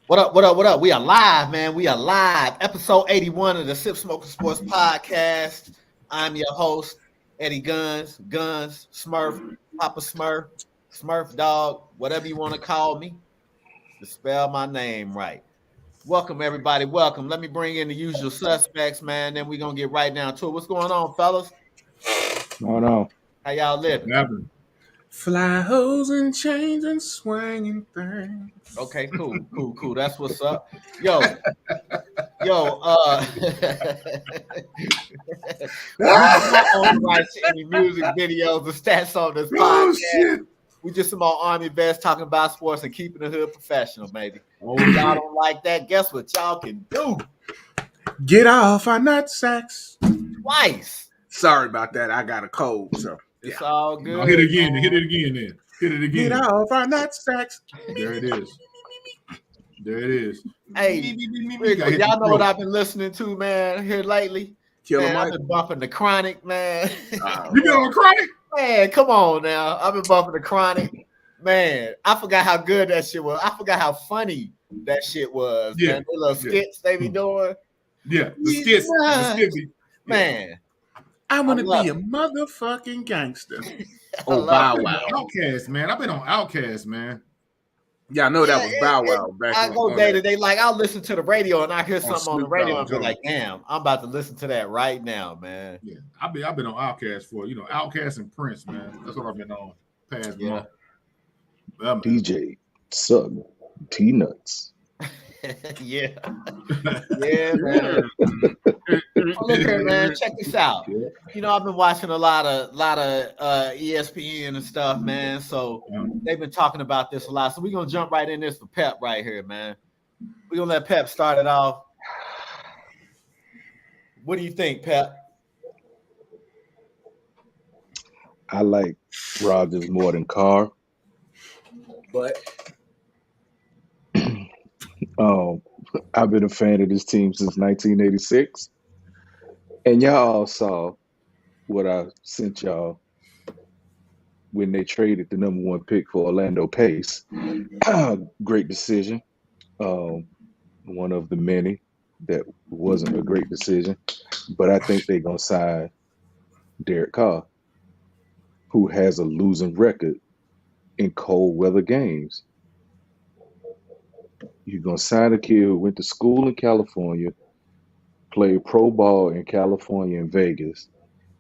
What up? What up? What up? We are live, man. We are live. Episode 81 of the Sip Smoking Sports Podcast. I'm your host, Eddie Guns, Smurf, Papa Smurf, Smurf Dog, whatever you want to call me. To spell my name right. Welcome, everybody. Welcome. Let me bring in the usual suspects, man. Then we're going to get right down to it. What's going on, fellas? Going on. How y'all living? Fly hoes and chains and swinging things. Okay, cool. That's what's up. Yo, we don't write any music videos or stats on this podcast. Shit. We just some more Army vets talking about sports and keeping the hood professional, baby. If y'all don't like that, guess what y'all can do? Get off our nutsacks. Twice. Sorry about that. I got a cold, so it's all good. No, hit it again. Hit it again. Then hit it again. Get off our nutsacks. There it is. There it is. Hey, y'all know what I've been listening to, man, here lately. Man, I've been bumping the Chronic, man. You been on Chronic? Man, come on now. I've been bumping the Chronic. Man, I forgot how good that shit was. I forgot how funny that shit was. Yeah. Man, the little skits they be doing. Yeah, the skits. The skits. Man. I want to be a motherfucking gangster. Oh, Bow Wow. Outkast, man. I've been on Outkast, man. Yeah, I know that was Bow Wow. Back I go day to day, like I'll listen to the radio and I hear something on the radio and be like, damn, I'm about to listen to that right now, man. Yeah, I've been on Outkast for Outkast and Prince, man. That's what I've been on past month. DJ Sub T Nuts. Yeah, man. Look here, man. Check this out. I've been watching a lot of ESPN and stuff, man. So they've been talking about this a lot. So we're gonna jump right in this for Pep right here, man. We're gonna let Pep start it off. What do you think, Pep? I like Rodgers more than Carr. But I've been a fan of this team since 1986. And y'all all saw what I sent y'all when they traded the number one pick for Orlando Pace. Great decision. One of the many that wasn't a great decision. But I think they're going to sign Derek Carr, who has a losing record in cold weather games. You're going to sign a kid who went to school in California, played pro ball in California and Vegas,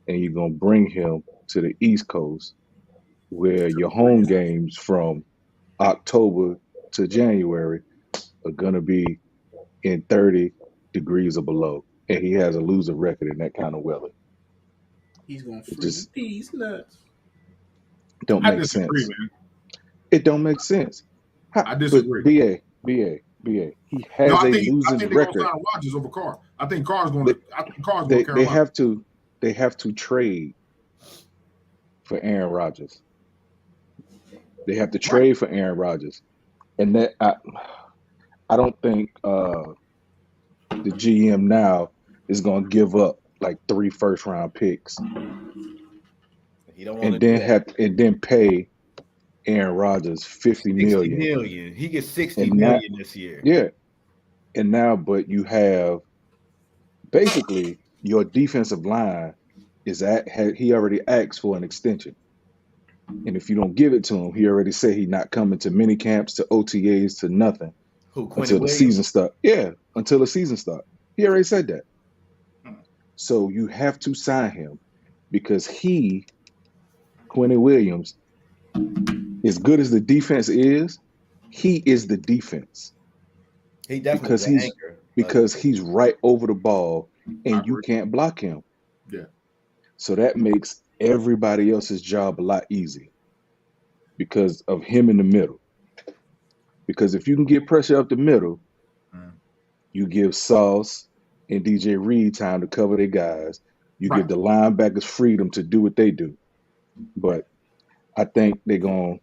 and you're going to bring him to the East Coast where your home games from October to January are going to be in 30 degrees or below. And he has a losing record in that kind of weather. He's going to freeze these nuts. Don't make sense. Man. It don't make sense. I disagree. BA. He has a losing record. Sign Rodgers over Carr. I think Carr's going to. They have to trade for Aaron Rodgers. They have to trade for Aaron Rodgers, and that I don't think the GM now is going to give up like 3 first-round picks, he don't want to then pay Aaron Rodgers $50 million. He gets $60 million this year. Yeah. And now, but you have basically your defensive line he already asked for an extension. And if you don't give it to him, he already said he's not coming to mini camps, to OTAs, to nothing until the season start. Yeah, until the season start. He already said that. So you have to sign him because Quentin Williams, as good as the defense is, he is the defense. He definitely because he's right over the ball and you can't block him. Yeah. So that makes everybody else's job a lot easier because of him in the middle. Because if you can get pressure up the middle, you give Sauce and DJ Reed time to cover their guys. You give the linebackers freedom to do what they do. But I think they're gonna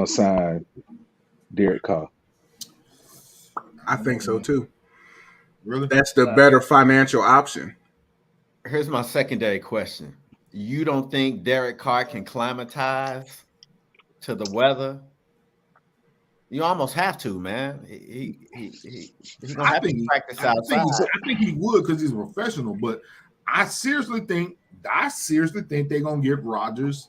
sign Derek Carr. I think so too. Really? That's the better financial option. Here's my secondary question. You don't think Derek Carr can climatize to the weather? You almost have to, man. He gonna I have to think practice I outside. think he would because he's a professional. But I seriously think they're gonna get Rodgers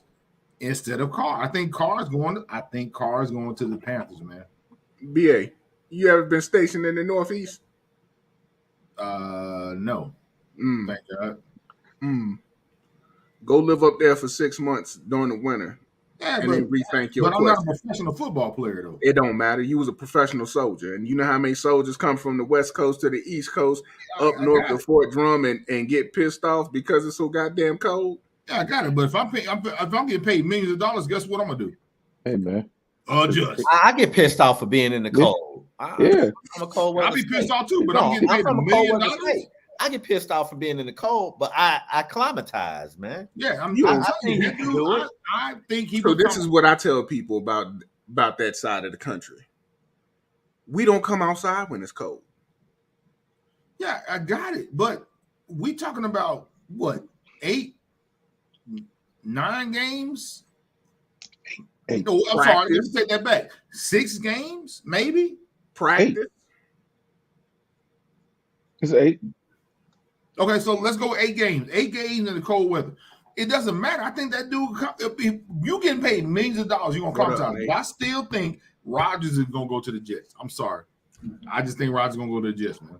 instead of Carr. I think Carr's going to the Panthers, man. BA, you ever been stationed in the Northeast? No, Mm, thank God. Go live up there for 6 months during the winter, Yeah, and then rethink your but I'm not a question. professional football player though. It don't matter. You was a professional soldier, and you know how many soldiers come from the West Coast to the East Coast, up I north got to it. Fort Drum, and get pissed off because it's so goddamn cold. Yeah, I got it. But if I'm getting paid millions of dollars, guess what I'm gonna do? Hey man, Adjust. I get pissed off for being in the cold. yeah. I'm a cold weather I'll be pissed state. off too, but No, I'm getting paid from $1 a cold million. weather state. I get pissed off for being in the cold, but I acclimatize, man. Yeah, I'm You telling don't you, think he that can dude, do it. I think he. So this is what I tell people about that side of the country. We don't come outside when it's cold. Yeah, I got it. But we talking about what, 8, 9 games? Eight. No, I'm sorry. Let's take that back. 6 games, maybe. Practice. It's 8. Okay, so let's go 8 games. 8 games in the cold weather. It doesn't matter. I think that dude, you getting paid millions of dollars, you're going to come to. I still think Rodgers is going to go to the Jets. I'm sorry. I just think Rodgers is going to go to the Jets, man.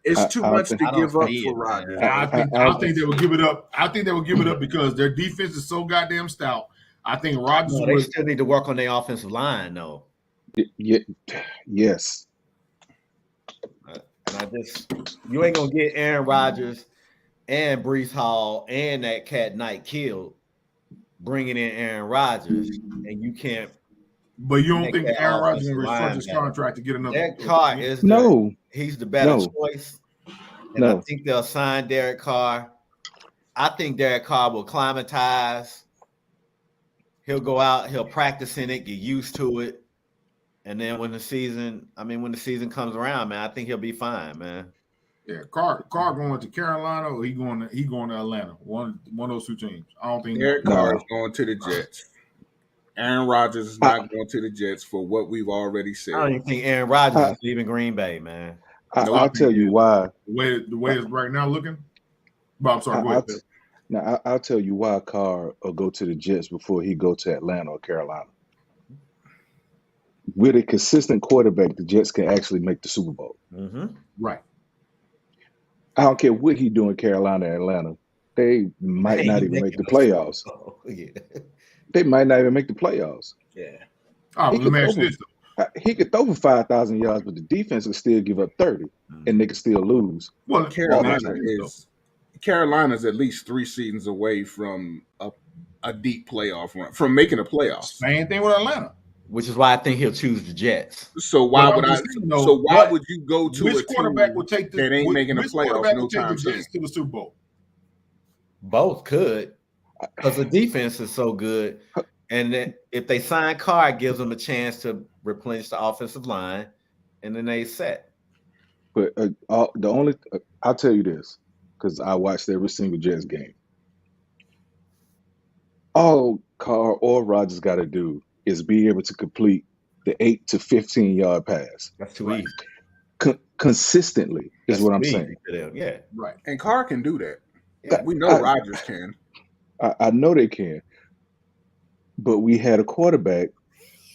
It's too much to give up for Rodgers. I think they will give it up. I think they will give it up because their defense is so goddamn stout. I think Rodgers they still need to work on their offensive line, though. Yes. And you ain't gonna get Aaron Rodgers and Breece Hall and that cat Knight killed, bringing in Aaron Rodgers, and you can't. But you don't think Aaron Rodgers is going to restructure his contract to get another? Derek Carr is he's the better choice, and I think they'll sign Derek Carr. I think Derek Carr will acclimatize. He'll go out, he'll practice in it, get used to it. And then when the season comes around, man, I think he'll be fine, man. Yeah, Carr going to Carolina or he going to Atlanta. One of those two teams. I don't think Derek Carr is going to the Jets. Aaron Rodgers is not going to the Jets for what we've already said. I don't even think Aaron Rodgers is leaving Green Bay, man. I'll tell you why. The way it's right now looking. But I'm sorry, go ahead. Now I'll tell you why Carr will go to the Jets before he go to Atlanta or Carolina. With a consistent quarterback, the Jets can actually make the Super Bowl. Mm-hmm. Right. I don't care what he do in Carolina or Atlanta. They might not even make the playoffs. Yeah. They might not even make the playoffs. Yeah. Oh, let me ask you this, though. He could throw for 5,000 yards, but the defense will still give up 30, and they can still lose. Well, Carolina's at least 3 seasons away from a deep playoff run, from making a playoff. Same thing with Atlanta. Which is why I think he'll choose the Jets. So why would would you go to which quarterback will take that ain't making a playoff no time soon? To the Super Bowl? Both could, because the defense is so good, and then if they sign Carr, it gives them a chance to replenish the offensive line, and then they set. But I'll tell you this, because I watched every single Jets game. All Carr or Rodgers got to do is be able to complete the 8 to 15 yard pass. That's too easy. Consistently is what I'm saying. Yeah, right. And Carr can do that. Yeah, we know Rodgers can. I know they can, but we had a quarterback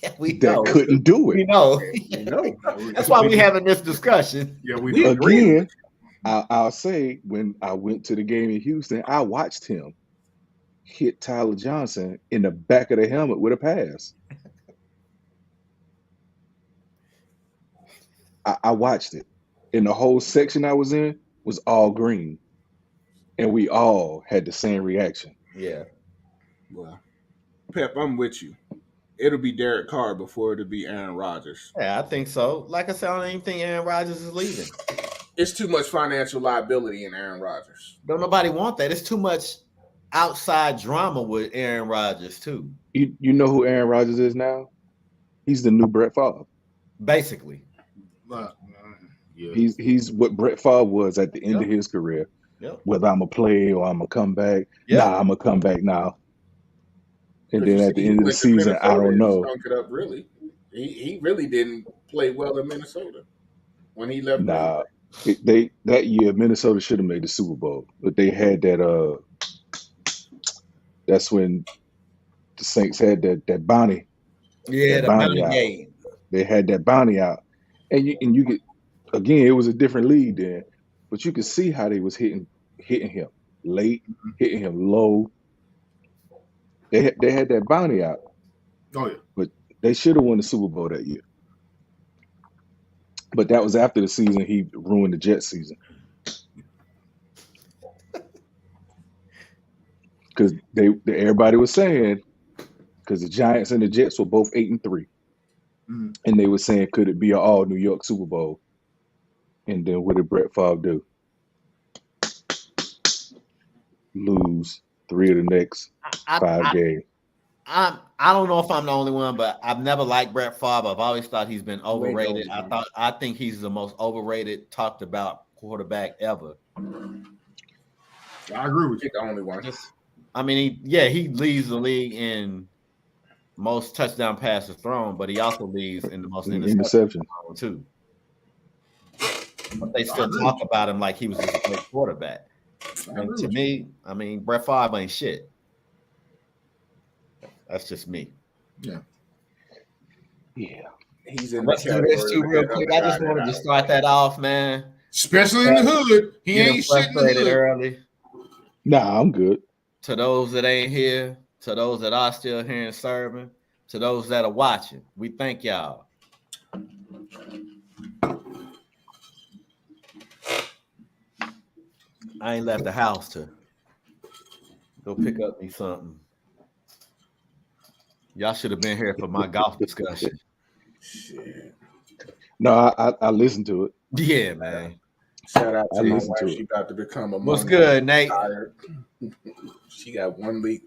that couldn't do it. We know. That's why we're having this discussion. Yeah, we again. I'll say when I went to the game in Houston, I watched him hit Tyler Johnson in the back of the helmet with a pass. I watched it, and the whole section I was in was all green, and we all had the same reaction. Yeah. Well, Pep, I'm with you. It'll be Derek Carr before it'll be Aaron Rodgers. Yeah, I think so. Like I said, I don't even think Aaron Rodgers is leaving. It's too much financial liability in Aaron Rodgers. Don't nobody want that. It's too much outside drama with Aaron Rodgers too. You know who Aaron Rodgers is now? He's the new Brett Favre. Basically. Yeah. He's what Brett Favre was at the end of his career. Yep. Whether I'm gonna play or I'm gonna come back. Nah, I'm gonna come back now. And then at the end of the season, I don't know. Stunk it up, really. He really didn't play well in Minnesota when he left Green Nah, Bay. that year Minnesota should have made the Super Bowl, but they had that. That's when the Saints had that bounty Yeah, that the bounty bounty out. game. They had that bounty out, and you could again it was a different league then, but you could see how they was hitting him late, hitting him low. They had that bounty out, Oh yeah. but they should have won the Super Bowl that year. But that was after the season he ruined the Jets season. Because everybody was saying, because the Giants and the Jets were both 8-3, and they were saying, could it be an all New York Super Bowl? And then what did Brett Favre do? Lose 3 of the next 5 games. I don't know if I'm the only one, but I've never liked Brett Favre. I've always thought he's been overrated. I think he's the most overrated, talked about quarterback ever. I agree with you. The only one. I mean, he leads the league in most touchdown passes thrown, but he also leads in the most interceptions too. But they still talk about him like he was just a great quarterback. And to me, I mean, Brett Favre ain't shit. That's just me. Yeah. He's in Let's do this too real quick. I just wanted to start that off, man. Especially in the hood. He ain't shit in the hood. Early. Nah, I'm good. To those that ain't here, to those that are still here and serving, to those that are watching, we thank y'all. I ain't left the house to go pick up me something. Y'all should have been here for my golf discussion. Shit. No, I listened to it. Yeah, man. Shout out to my wife. She about to become a mom. What's good, Nate? She got 1 week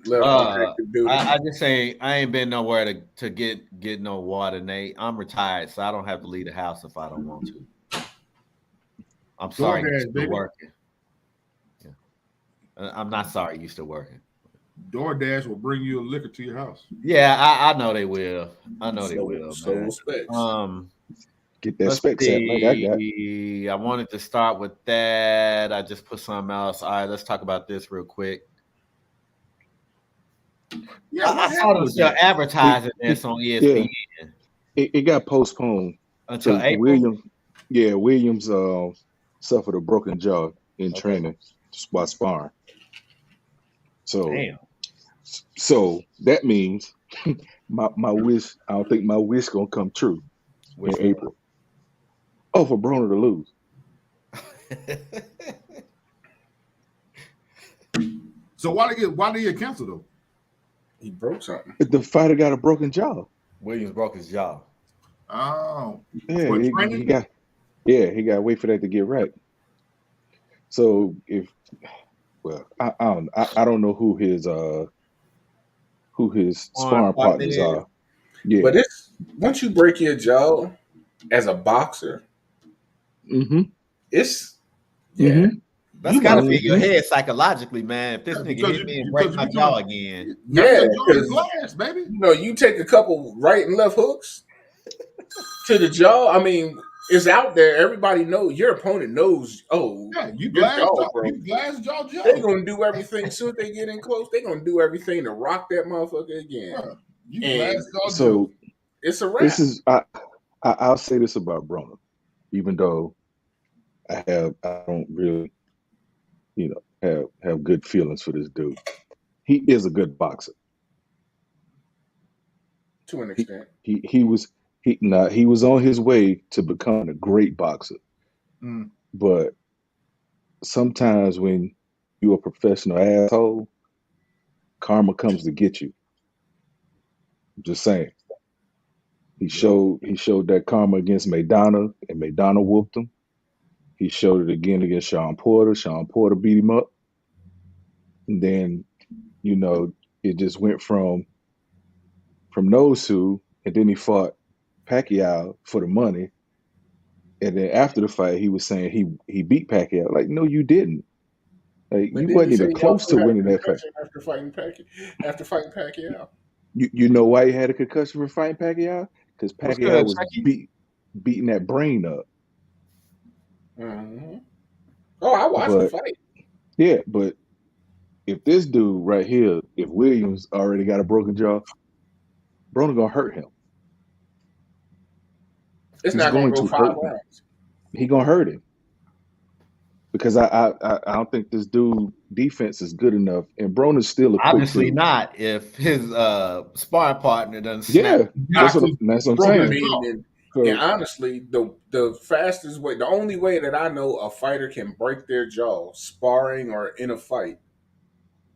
left. I just say I ain't been nowhere to get no water, Nate. I'm retired, so I don't have to leave the house if I don't want to. I'm sorry you're still working. Yeah. I'm not sorry you're still working. DoorDash will bring you a liquor to your house. Yeah, I know they will. I know they will. So man. Get that specs at like I got. I wanted to start with that. I just put something else. All right, let's talk about this real quick. Yeah, I saw them still advertising this on ESPN. Yeah. It got postponed until April. Williams suffered a broken jaw in training while sparring. So that means my wish. I don't think my wish gonna come true in April. Oh, for Broner to lose. So why did he get canceled though? He broke something. The fighter got a broken jaw. Williams broke his jaw. Oh, yeah, he got to wait for that to get right. So I don't know who his sparring partners are. Yeah, but once you break your jaw as a boxer, it's that's gotta be in your head psychologically, man. If this nigga hit me and break my jaw again, glass, baby. You take a couple right and left hooks to the jaw. I mean, it's out there. Everybody knows. Your opponent knows. Oh, yeah, you glass jaw. They're gonna do everything. As soon as they get in close, they're gonna do everything to rock that motherfucker again. So it's a wrap. This is I'll say this about Broner, even though I don't really, have good feelings for this dude. He is a good boxer. To an extent. He was on his way to becoming a great boxer. But sometimes when you're a professional asshole, karma comes to get you. I'm just saying. He showed that karma against Maidana, and Maidana whooped him. He showed it again against Sean Porter. Sean Porter beat him up. And then, it just went from those two, and then he fought Pacquiao for the money. And then after the fight, he was saying he beat Pacquiao. Like, no, you didn't. Like, you wasn't even close to winning that fight. After fighting Pacquiao. You know why he had a concussion for fighting Pacquiao? because Pacquiao was beating that brain up. Mm-hmm. Oh, I watched the fight. Yeah, but if this dude right here, if Williams already got a broken jaw, Broner gonna hurt him. He's not going to go 5 rounds. He gonna hurt him because I don't think this dude defense is good enough, and Broner's still a obviously quick dude. Not if his sparring partner doesn't snap. Yeah, that's what I'm saying. And honestly, the fastest way, the only way that I know a fighter can break their jaw, sparring or in a fight,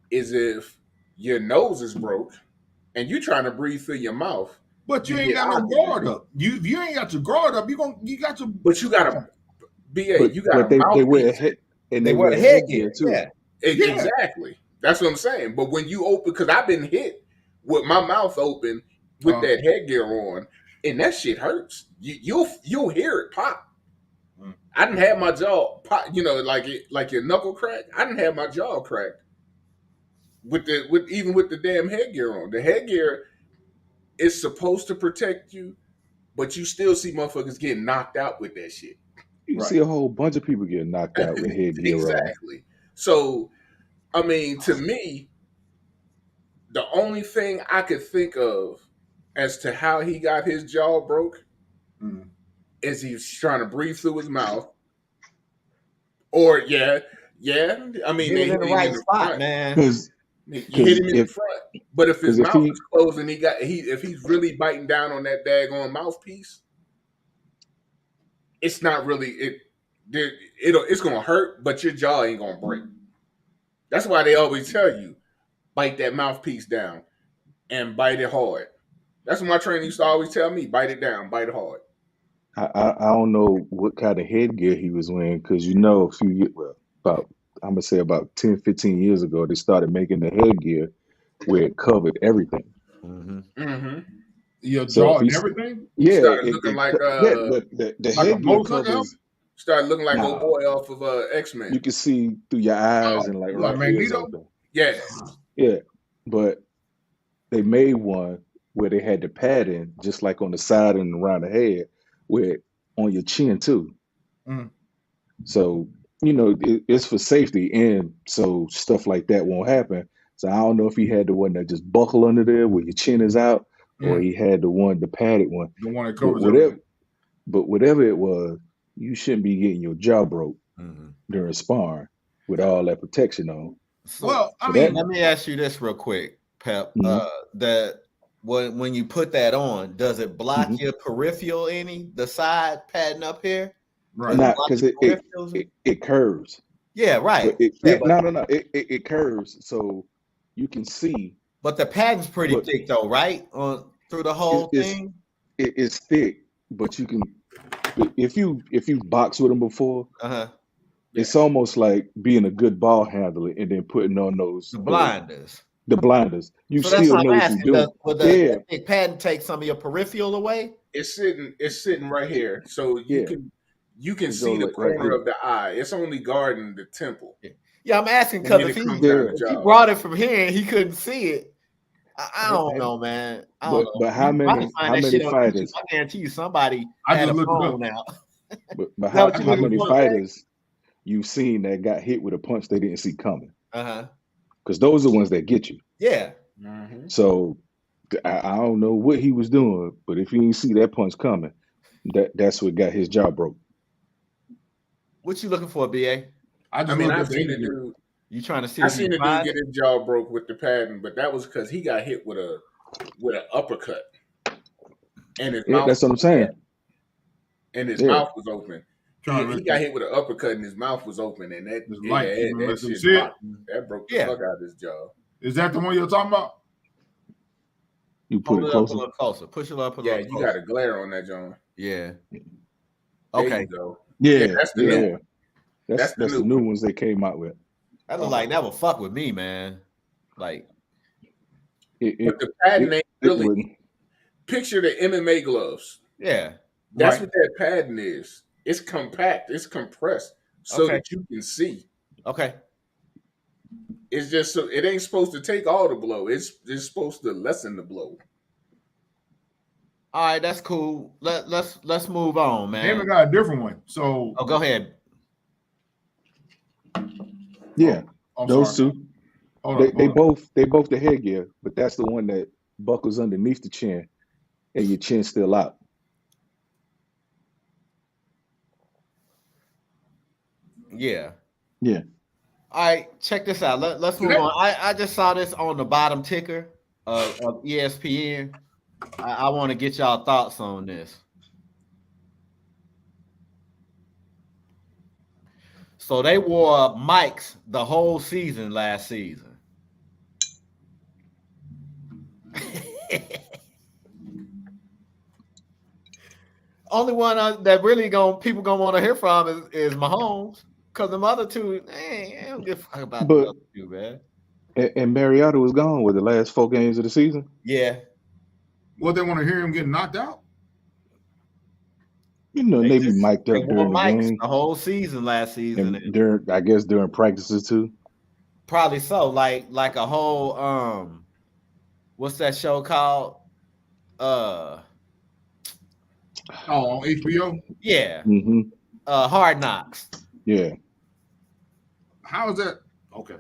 is if your nose is broke and you're trying to breathe through your mouth. But you ain't got no guard up. You ain't got your guard up. You got to. But you got to you got to. They wear a head, and they wear a headgear too. Yeah. Exactly. That's what I'm saying. But when you open, because I've been hit with my mouth open with that headgear on, and that shit hurts. You'll hear it pop. I didn't have my jaw pop. You know, like your knuckle crack. I didn't have my jaw cracked with the damn headgear on. The headgear is supposed to protect you, but you still see motherfuckers getting knocked out with that shit. You see a whole bunch of people getting knocked out with headgear exactly. On. So, I mean, to me, the only thing I could think of as to how he got his jaw broke is he's trying to breathe through his mouth. Or I mean, they hit him in the right spot, front. Man. You hit him in the front, but if his mouth is closed and if he's really biting down on that daggone mouthpiece, it's not really it's gonna hurt, but your jaw ain't gonna break. That's why they always tell you, bite that mouthpiece down and bite it hard. That's what my trainer used to always tell me: bite it down, bite it hard. I don't know what kind of headgear he was wearing because a few years, I'm gonna say about 10, 15 years ago, they started making the headgear where it covered everything. Your jaw and everything? Yeah. Started looking like the headgear covers. Started looking like old boy off of X-Men. You can see through your eyes and like Magneto? Yeah. Yeah. But they made one where they had the padding just like on the side and around the head, where on your chin too. So it's for safety, and so stuff like that won't happen. So I don't know if he had the one that just buckle under there where your chin is out, or he had the padded one. The one that covers everything. But whatever it was, you shouldn't be getting your jaw broke during sparring with all that protection on. So, let me ask you this real quick, Pep. That when you put that on, does it block your peripheral the side padding up here? Right. Not because it curves. Yeah, right. No. It curves so you can see. But the padding's pretty thick though, right? Through the whole thing. It's thick, but you can if you boxed with them before, it's almost like being a good ball handler and then putting on those blinders. The blinders. You still know what you're doing. Will the thick padding take some of your peripheral away? It's sitting right here, so you can see the corner of the eye. It's only guarding the temple. Yeah, I'm asking because if he brought it from here and he couldn't see it, I don't know, man. But how many fighters? I guarantee you somebody had a phone now. But how many fighters you've seen that got hit with a punch they didn't see coming? Because those are the ones that get you. Yeah. So I don't know what he was doing, but if he didn't see that punch coming, that's what got his jaw broke. What you looking for, BA? I've seen the dude. You trying to see? I seen the dude get his jaw broke with the padding, but that was because he got hit with an uppercut, and his mouth. That's what I'm saying. And his mouth was open. He got hit with an uppercut, and his mouth was open, and that broke the fuck out of his jaw. Is that the one you're talking about? You put it closer. A little closer. Push it up a little closer. Yeah, you got a glare on that, John. Yeah. Okay. Yeah, that's the new. That's the new ones they came out with. That look like that would fuck with me, man. Like, but the padding ain't really. Picture the MMA gloves. Yeah, that's what that padding is. It's compact. It's compressed so that you can see. Okay. It's just so it ain't supposed to take all the blow. It's supposed to lessen the blow. All right, that's cool. Let's move on, man. Damon got a different one. So go ahead. Yeah, those sorry. two. They both the headgear, but that's the one that buckles underneath the chin, and your chin still out. Yeah. Yeah. All right, check this out. Let's move on. I just saw this on the bottom ticker of ESPN. I want to get y'all thoughts on this. So they wore mics the whole season last season. Only one that really people gonna want to hear from is Mahomes, because the other two, I don't give a fuck about the other two, man. And Mariota was gone with the last 4 games of the season. Yeah. What, they want to hear him getting knocked out? You know, they be mic'd up during the game. The whole season last season. And during practices too. Probably so. Like a whole what's that show called? On HBO? Yeah. Mm-hmm. Hard Knocks. Yeah. How is that? Okay.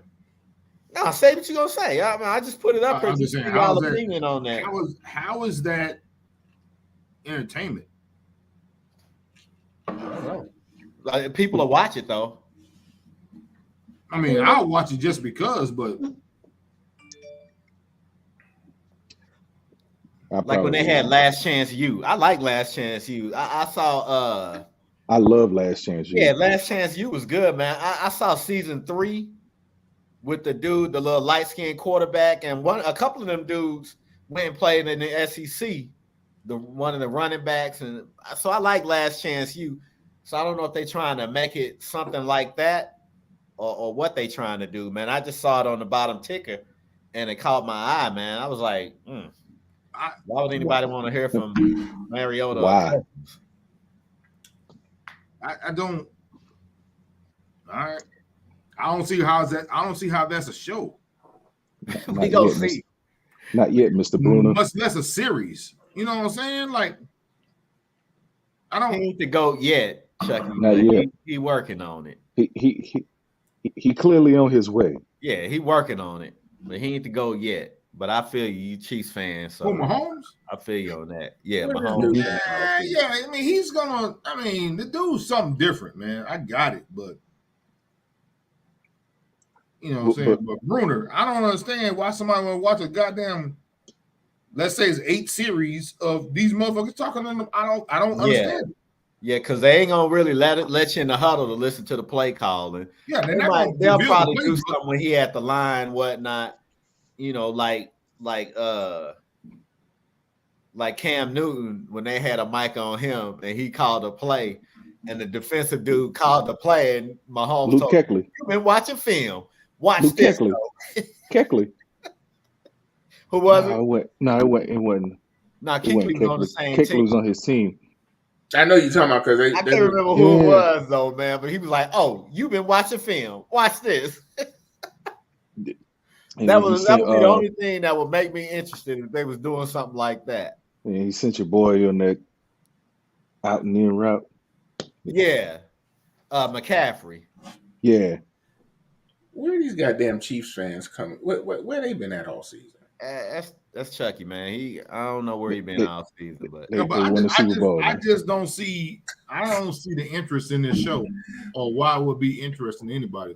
No, say what you're gonna say. I mean, I just put it up here. I'm just saying, opinion on that. How is that entertainment? I don't know. Like, people will watch it though. I mean, I'll watch it just because, but like when they had Last Chance U. I like Last Chance U. I saw I love Last Chance U. Yeah, Last Chance U was good, man. I saw season 3 with the dude, the little light-skinned quarterback, and a couple of them dudes went and played in the SEC, one of the running backs, and so I like Last Chance U. So I don't know if they're trying to make it something like that or what they trying to do, man. I just saw it on the bottom ticker, and it caught my eye, man. I was like, why would anybody want to hear from Mariota? Why? I don't. All right. I don't see how that's a show. We gonna see. Not yet, Mr. Bruno. Much less a series. You know what I'm saying? Like, I don't need to go yet, Chucky. Not yet. He working on it. He clearly on his way. Yeah, he working on it, but he need to go yet. But I feel you Chiefs fans. So Mahomes? I feel you on that. Yeah, Mahomes. Yeah. I mean, he's gonna. I mean, the dude's something different, man. I got it, but you know what I'm saying. But Bruner, I don't understand why somebody want to watch a goddamn, let's say it's 8 series of these motherfuckers talking on them. I don't understand it. Yeah, because they ain't gonna really let you in the huddle to listen to the play calling. Yeah, they'll probably do something when he at the line, whatnot. You know, like Cam Newton when they had a mic on him and he called a play, and the defensive dude called the play, and Mahomes told him, "You've been watching film. Watch this." Kekley. Who was it? It wasn't. No, Kekley was on the same team. Kekley was on his team. I know you're talking about because I can't remember who it was though, man. But he was like, "Oh, you've been watching film. Watch this." That would be the only thing that would make me interested if they was doing something like that. And he sent your boy on that out and in route. Yeah, McCaffrey. Yeah. Where are these goddamn Chiefs fans coming? Where they been at all season? That's Chucky, man. I don't know where he been all season, but I just don't see. I don't see the interest in this show, or why it would be interesting to anybody.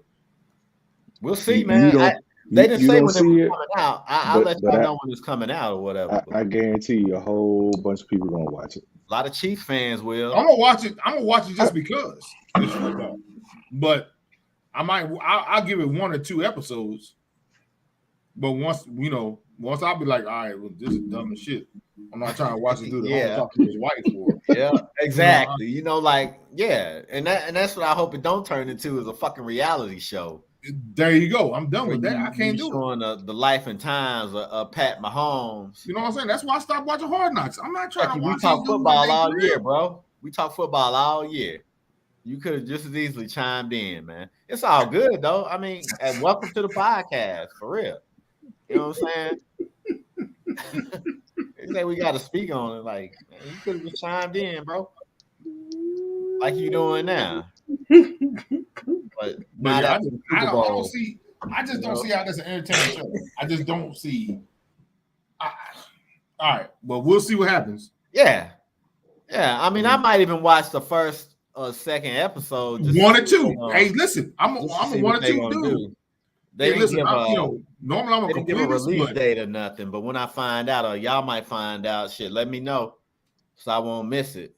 We'll see, man. They didn't say when it was coming out. I'll let y'all know when it's coming out or whatever. I guarantee you a whole bunch of people gonna watch it. A lot of Chiefs fans will. I'm gonna watch it. I'm gonna watch it just because. But I'll give it 1 or 2 episodes. But once I'll be like, all right, well, this is dumb as shit. I'm not trying to watch it through the whole talk to his wife for. Yeah, exactly. And that's what I hope it don't turn into is a fucking reality show. There you go. I'm done with that. I can't do showing the life and times of Pat Mahomes. You know what I'm saying? That's why I stopped watching Hard Knocks. I'm not trying to watch. We talk football all year, bro. We talk football all year. You could have just as easily chimed in, man. It's all good though. I mean, and welcome to the podcast for real. You know what I'm saying? You think we got to speak on it? Like, man, you could have just chimed in, bro. Like you doing now. But not yeah, after the Super Bowl. I just don't see how that's an entertaining show. I just don't see. All right, well, we'll see what happens. Yeah. I mean, I might even watch the first or second episode. Just 1 or 2. Hey, listen, I'm a 1 or 2 dude. They didn't give normally I'm a complete release date or nothing, but when I find out, or y'all might find out, shit, let me know so I won't miss it.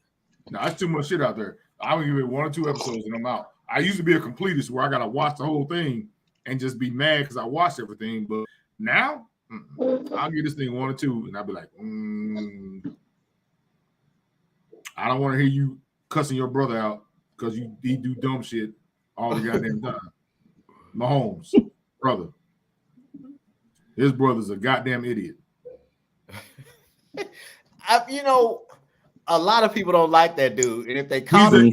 No, that's too much shit out there. I will give it 1 or 2 episodes and I'm out. I used to be a completist where I gotta watch the whole thing and just be mad because I watched everything, but now I'll give this thing 1 or 2 and I'll be like, I don't want to hear you cussing your brother out because he do dumb shit all the goddamn time. Mahomes, brother. His brother's a goddamn idiot. A lot of people don't like that dude, and if they call him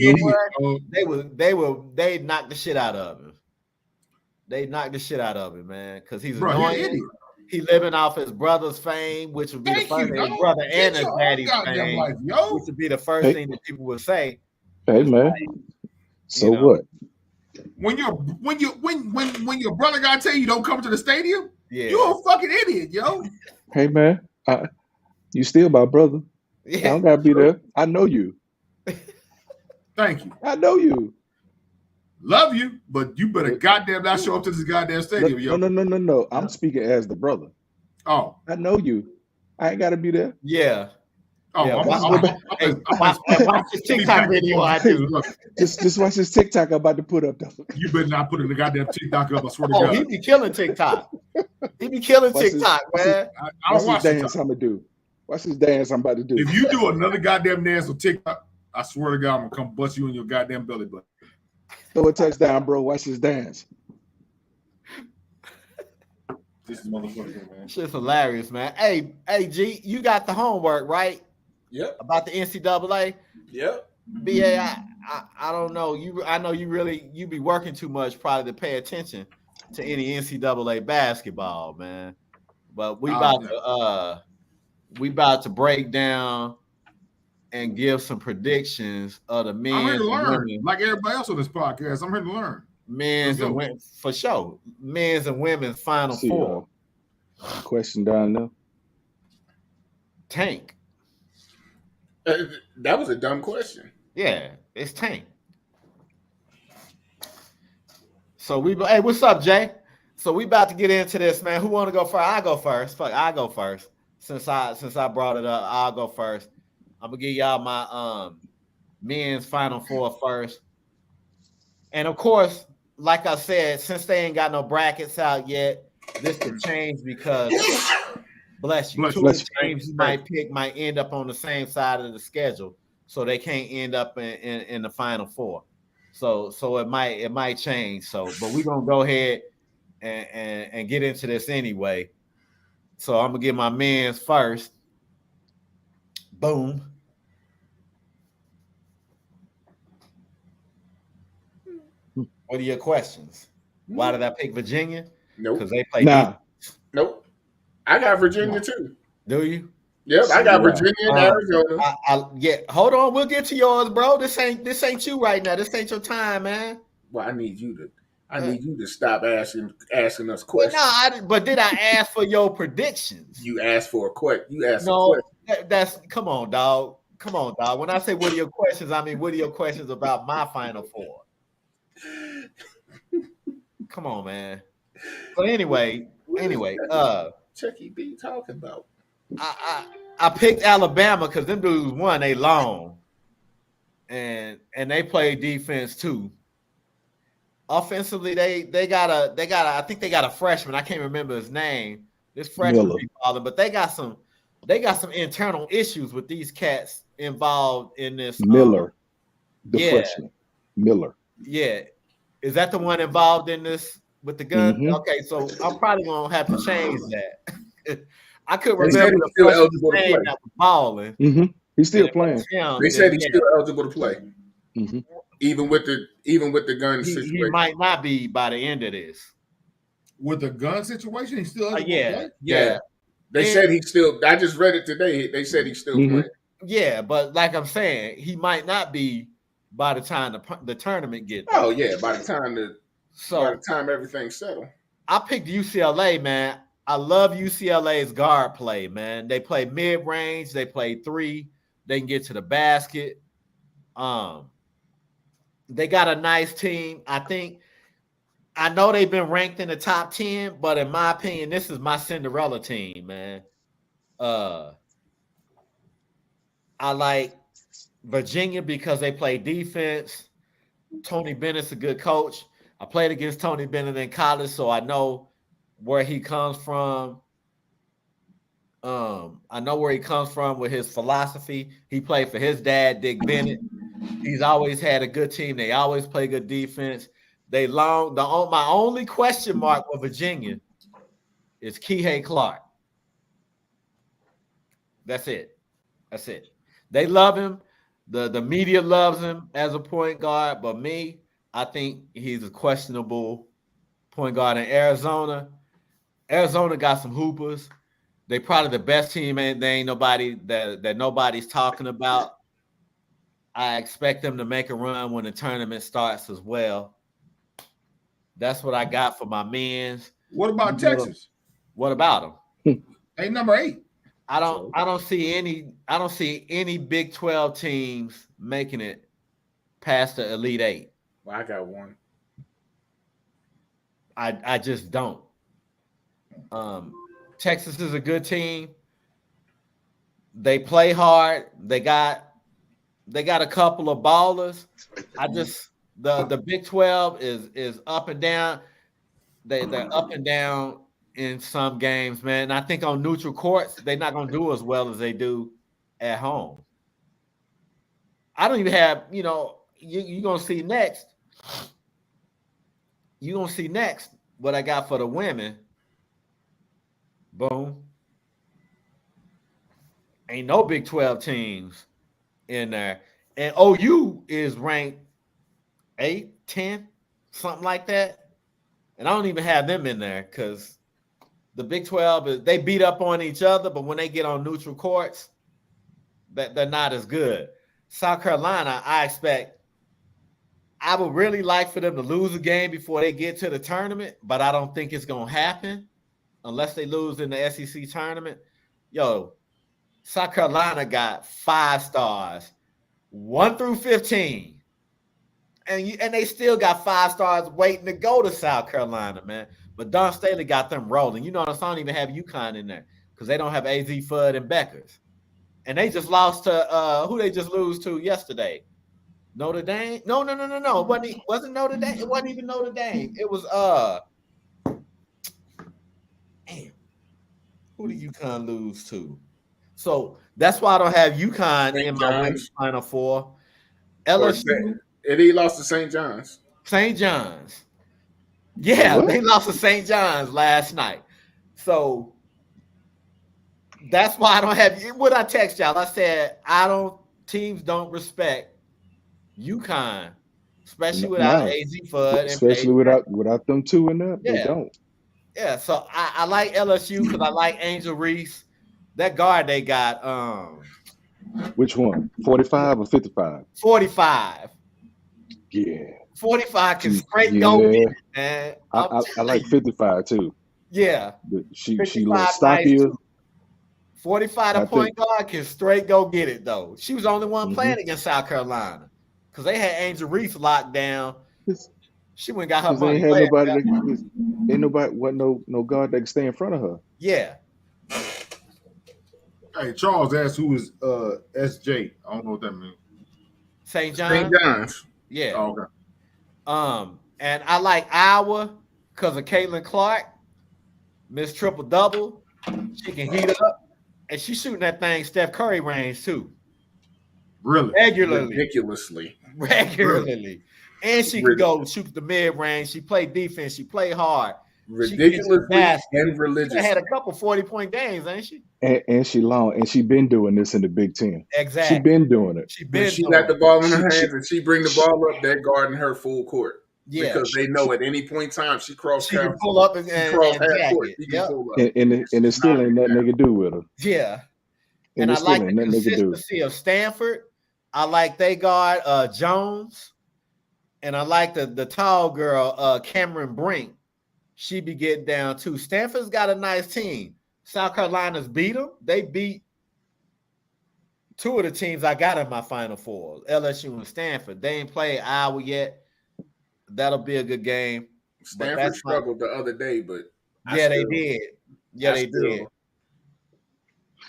they knock the shit out of him. They knock the shit out of him, man, because he's annoying. Idiot. He living off his brother's fame, which would be the first thing his brother and his daddy's fame, which would be the first thing that people would say. Hey man, so what? When your brother gotta tell you don't come to the stadium, you're a fucking idiot, yo. Hey man, you still my brother. I don't gotta be there. I know you. Thank you. I know you. Love you, but you better goddamn not show up to this goddamn stadium, yo. No. I'm speaking as the brother. Oh, I know you. I ain't gotta be there. Yeah. Oh, yeah, watch this TikTok video I do. Just watch this TikTok I'm about to put up, though. You better not put in the goddamn TikTok up, I swear to God. He be killing TikTok. He be killing TikTok, man. I don't watch this dance I'm gonna do. Watch this dance I'm about to do. If you do another goddamn dance on TikTok, I swear to God, I'm gonna come bust you in your goddamn belly button. Throw a touchdown, bro. Watch this dance. This is motherfucker, man. Shit's hilarious, man. Hey, G, you got the homework, right? Yep. About the NCAA? Yep. BA, I don't know. I know you be working too much probably to pay attention to any NCAA basketball, man. But we about to break down and give some predictions of the men. I'm here to learn, like everybody else on this podcast. I'm here to learn. Men's and women, for sure. Men's and women's Final Four. Question down there. Tank. That was a dumb question. Yeah, it's Tank. So hey, what's up, Jay? So we about to get into this, man. Who want to go first? I'll go first. Fuck, I'll go first. Since I brought it up, I'll go first. I'm gonna give y'all my men's Final Four first. And of course, like I said, since they ain't got no brackets out yet, this could change because bless you. Two teams you might pick might end up on the same side of the schedule, so they can't end up in the Final Four. So it might change. So, but we're gonna go ahead and get into this anyway. So I'm gonna get my men's first. Boom. What are your questions? Why did I pick Virginia? Nope. Because they play. Nope. I got Virginia too. Do you? Yep, I got Virginia and Arizona. Yeah, hold on. We'll get to yours, bro. This ain't you right now. This ain't your time, man. Well, I need you to stop asking us questions. But did I ask for your predictions? You asked for a question. You asked no, a question. That's come on, dog. Come on, dog. When I say what are your questions, I mean what are your questions about my Final Four? Come on, man. But anyway, Chucky B talking about. I picked Alabama because them dudes won. They long, and they play defense too. Offensively, they got I think they got a freshman. I can't remember his name. This freshman be balling, but they got some internal issues with these cats involved in this. Miller, freshman. Miller. Yeah. Is that the one involved in this with the gun? Mm-hmm. Okay, so I'm probably gonna have to change that. I couldn't remember the freshman's name that was balling. Mm-hmm. He's still playing. They said he's still eligible to play. Mm-hmm. Even with the gun situation. He might not be by the end of this. With the gun situation, he's still eligible to play? Yeah. They said he's still. I just read it today. They said he's still playing. Yeah, but like I'm saying, he might not be by the time the tournament gets. Oh yeah, by the time everything's settled. I picked UCLA, man. I love UCLA's guard play, man. They play mid range. They play three. They can get to the basket. They got a nice team. I know they've been ranked in the top 10, but in my opinion, this is my Cinderella team, man. I like Virginia because they play defense. Tony Bennett's a good coach. I played against Tony Bennett in college, so I know where he comes from. I know where he comes from with his philosophy. He played for his dad, Dick Bennett. He's always had a good team. They always play good defense. My only question mark with Virginia is Kihei Clark. That's it. They love him. The media loves him as a point guard, but me, I think he's a questionable point guard in Arizona. Arizona got some hoopers. They probably the best team, and they ain't nobody that nobody's talking about. I expect them to make a run when the tournament starts as well. That's what I got for my men's. What about Texas? What about them? Hey, number 8. I don't see any Big 12 teams making it past the Elite 8. Well, I got one. I just don't. Texas is a good team. They play hard. They got a couple of ballers. The Big 12 is up and down. They're up and down in some games, man. And I think on neutral courts, they're not going to do as well as they do at home. I don't even have, you're going to see next. You're going to see next what I got for the women. Boom. Ain't no Big 12 teams in there. And OU is ranked 8, 10, something like that. And I don't even have them in there because the Big 12 they beat up on each other, but when they get on neutral courts, they're not as good. South Carolina, I would really like for them to lose a game before they get to the tournament, but I don't think it's going to happen unless they lose in the SEC tournament. Yo, South Carolina got 5 stars, 1 through 15. And they still got 5 stars waiting to go to South Carolina, man. But Don Staley got them rolling. You notice I don't even have UConn in there because they don't have AZ Fudd and Beckers. And they just lost to who they just lose to yesterday? Notre Dame? No. It wasn't Notre Dame. It wasn't even Notre Dame. It was damn. Who did UConn lose to? So that's why I don't have UConn in my women's Final Four. LSU. And he lost to St. John's. St. John's. Yeah, they lost to St. John's last night. So that's why I don't have what I text y'all. I said teams don't respect UConn, especially without AZ Fudd. Especially without them two in there. They don't. Yeah, so I like LSU because I like Angel Reese. That guard they got. Which one? 45 or 55? 45. Yeah. 45 can straight go get it, man. I like 55 too. Yeah. She looks stockier. 45 the point guard can straight go get it though. She was the only one playing against South Carolina because they had Angel Reese locked down. She went and got her money. Ain't nobody wasn't no guard that can stay in front of her. Yeah. Hey, Charles asked who is SJ. I don't know what that means. St. John's. Yeah. Oh, okay. And I like Iowa because of Caitlin Clark, Miss Triple Double. She can heat up, and she's shooting that thing Steph Curry range too. Really? Ridiculously. And she can go shoot the mid range. She played defense. She played hard. Ridiculously and religiously. She had a couple 40-point games, ain't she? And she long, and she been doing this in the Big Ten. Exactly. She been doing it. She got the ball in her hands, and she bring the ball up, that guarding her full court. Yeah, because they know at any point in time she can pull up and half jack court. it. She can pull up. And it still ain't nothing they can do with her. Yeah. And I it still like ain't the nothing they can do. consistency of Stanford. I like they guard Jones. And I like the tall girl, Cameron Brink. She be getting down too. Stanford's got a nice team. South Carolina's beat them. They beat two of the teams I got in my Final Four, LSU and Stanford. They ain't played Iowa yet. That'll be a good game. Stanford struggled the other day, but they did. Yeah, they did.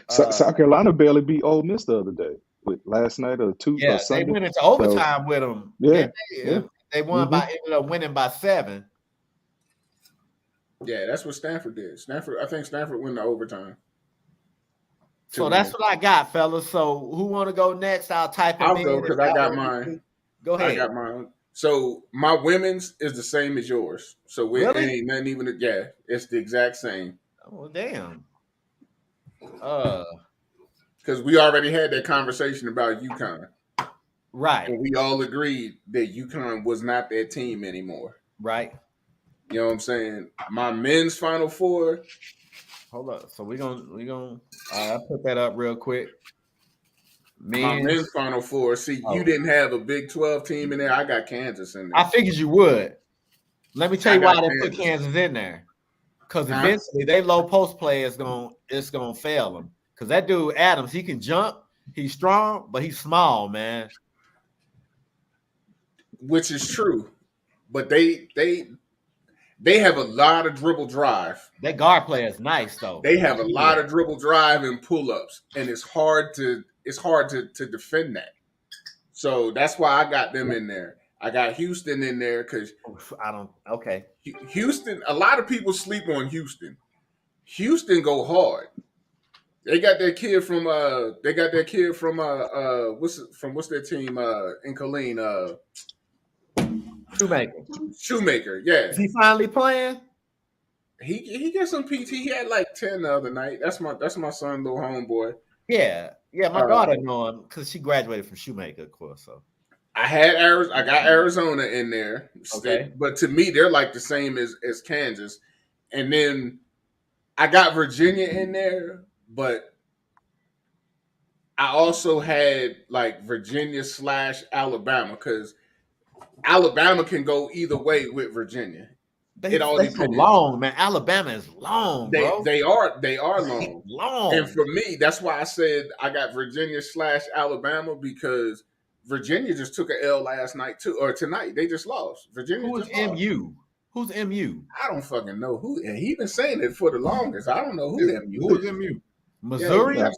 South Carolina barely beat Ole Miss the other day. With last night or two or Sunday. They went into overtime with them. Yeah, they won ended up winning by 7. Yeah, that's what Stanford did. I think Stanford won the overtime. So that's what I got, fellas. So who want to go next? I'll type them in. I'll go because I got mine. Go ahead. I got mine. So my women's is the same as yours. So it ain't nothing even. Yeah, it's the exact same. Oh damn. Because we already had that conversation about UConn. Right. And we all agreed that UConn was not that team anymore. Right. You know what I'm saying? My men's Final Four. Hold up. So we're gonna I'll put that up real quick. My men's Final Four. See, you didn't have a Big 12 team in there. I got Kansas in there. I figured you would. Let me tell you why they put Kansas in there. Because eventually they low post play it's gonna fail them. Because that dude Adams, he can jump, he's strong, but he's small, man. Which is true, but they have a lot of dribble drive. That guard player is nice though. They have a lot of dribble drive and pull ups, and it's hard to defend that. So that's why I got them in there. I got Houston in there because Houston. A lot of people sleep on Houston. Houston go hard. They got that kid from what's their team in Killeen? Shoemaker, yeah. Is he finally playing? He got some PT. He had like 10 the other night. That's my son, little homeboy. Yeah. My daughter know him because she graduated from Shoemaker, of course. So I got Arizona in there. Okay. But to me, they're like the same as Kansas. And then I got Virginia in there, but I also had like Virginia / Alabama because Alabama can go either way with Virginia. It all depends. So long, man. Alabama is long, bro. They are long. Long. And for me, that's why I said I got Virginia / Alabama because Virginia just took an L last night too, or tonight. They just lost. Virginia. Who's MU? Who's MU? I don't fucking know who. And he been saying it for the longest. I don't know who MU. Who's MU? Missouri. Yeah,